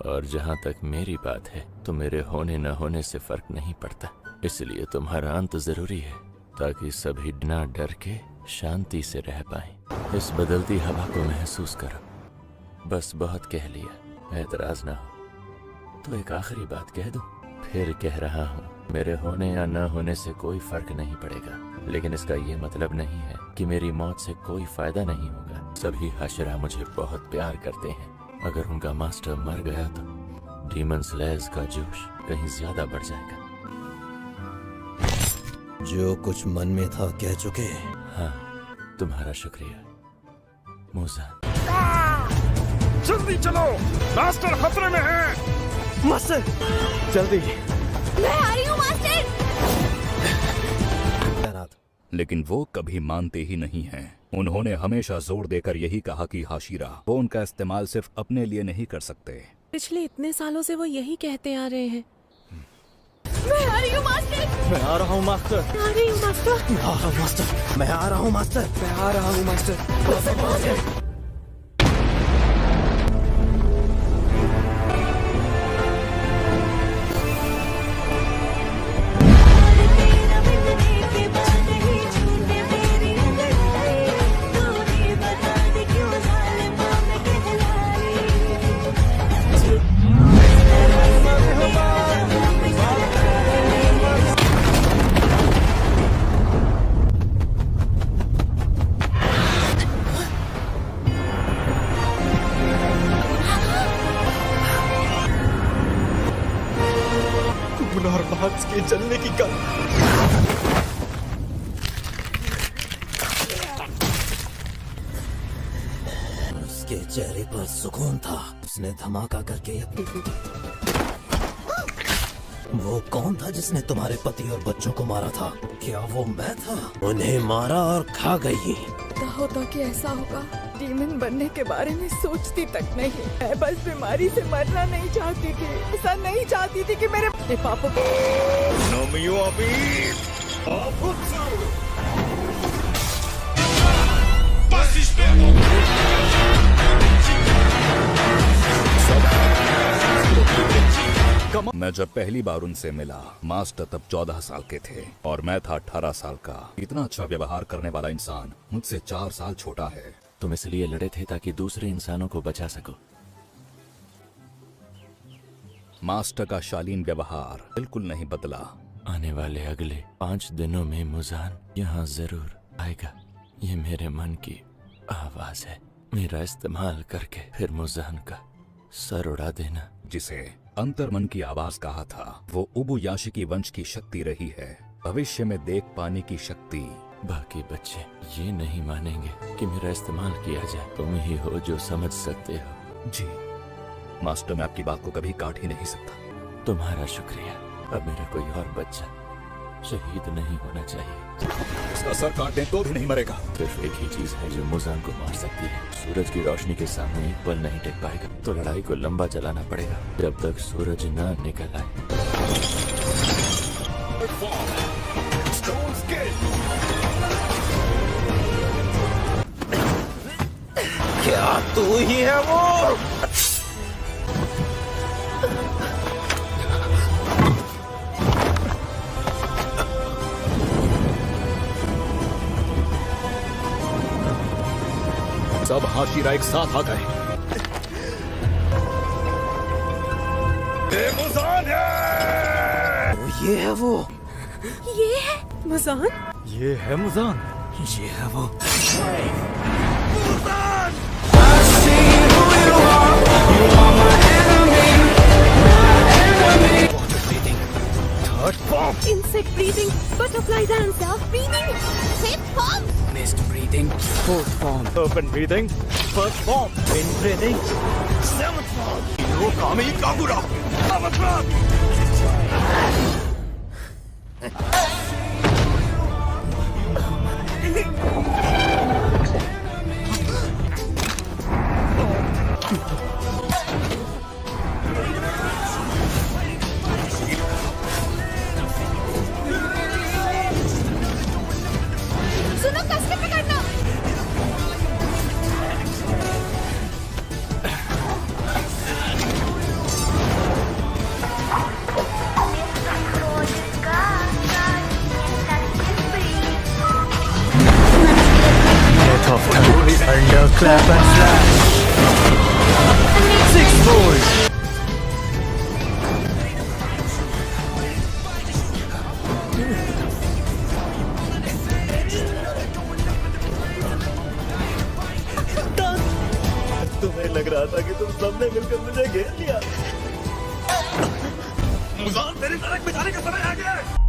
और जहाँ तक मेरी बात है तो मेरे होने न होने से फर्क नहीं पड़ता। इसलिए तुम्हारा अंत जरूरी है ताकि सभी ना डर के शांति से रह पाएं। इस बदलती हवा को महसूस करो। बस बहुत कह लिया, एतराज ना हो तो एक आखिरी बात कह दूं। फिर कह रहा हूँ, मेरे होने या न होने से कोई फर्क नहीं पड़ेगा। लेकिन इसका ये मतलब नहीं है कि मेरी मौत से कोई फायदा नहीं होगा। सभी हशरा मुझे बहुत प्यार करते हैं। अगर उनका मास्टर मर गया तो डीमन स्लेयर्स का जोश कहीं ज्यादा बढ़ जाएगा। जो कुछ मन में था कह चुके। हाँ, तुम्हारा शुक्रिया मूसा। जल्दी चलो, मास्टर खतरे में है। मास्टर जल्दी। मैं आ रही हूँ मास्टर। लेकिन वो कभी मानते ही नहीं हैं। उन्होंने हमेशा जोर देकर यही कहा कि हाशिरा वो उनका इस्तेमाल सिर्फ अपने लिए नहीं कर सकते। पिछले इतने सालों से वो यही कहते आ रहे हैं। मैं आ रही हूँ मास्टर। मैं आ रहा हूँ मास्टर। आ रही हूँ मास्टर। मैं आ रहा हूँ मास्टर। मैं आ रहा हूँ मास्टर। मैं आ रहा हूँ मास्टर। के जलने की गल। उसके चेहरे पर सुकून था। उसने धमाका करके वो कौन था जिसने तुम्हारे पति और बच्चों को मारा था? क्या वो मैं था? उन्हें मारा और खा गई। पता होता कि ऐसा होगा, डीमन बनने के बारे में सोचती तक नहीं। मैं बस बीमारी से मरना नहीं चाहती थी, ऐसा नहीं चाहती थी कि मेरे पापा मैं जब पहली बार उनसे मिला, मास्टर तब 14 साल के थे और मैं था 18 साल का। इतना अच्छा व्यवहार करने वाला इंसान मुझसे 4 साल छोटा है। तुम इसलिए लड़े थे ताकि दूसरे इंसानों को बचा सको। मास्टर का शालीन व्यवहार बिल्कुल नहीं बदला। आने वाले अगले 5 दिनों में मुजान यहाँ जरूर आएगा। ये मेरे मन की आवाज है। मेरा इस्तेमाल करके फिर मुजान का सर उड़ा देना। जिसे अंतर्मन की आवाज कहा था, वो उबुयाशिकी वंश की शक्ति रही है, भविष्य में देख पाने की शक्ति। बाकी बच्चे ये नहीं मानेंगे कि मेरा इस्तेमाल किया जाए। तुम ही हो जो समझ सकते हो। जी मास्टर, मैं आपकी बात को कभी काट ही नहीं सकता। तुम्हारा शुक्रिया। अब मेरा कोई और बच्चा शहीद नहीं होना चाहिए। इसका सर काट दें तो भी नहीं मरेगा। सिर्फ एक ही चीज है जो मुजान को मार सकती है। सूरज की रोशनी के सामने एक पल नहीं टिक पाएगा, तो लड़ाई को लंबा चलाना पड़ेगा जब तक सूरज ना निकल आए। क्या तू ही है वो? सब हाशिरा एक साथ आ गए। मुजान है! ये है वो। ये है मुजान। ये है मुजान। ये है वो। Insect breathing, butterfly dance, self breathing, fifth form, Mist breathing, fourth form, open breathing, first form, wind breathing, seventh form, Hirokami Kagura, Avatar! सुनो कस के पकड़ना। Under clap and slash. 6 volts. तुम्हें लग रहा था कि तुम सबने मिलकर मुझे घेर लिया। मुजान, तेरी सड़क बिछाने का समय आ गया है।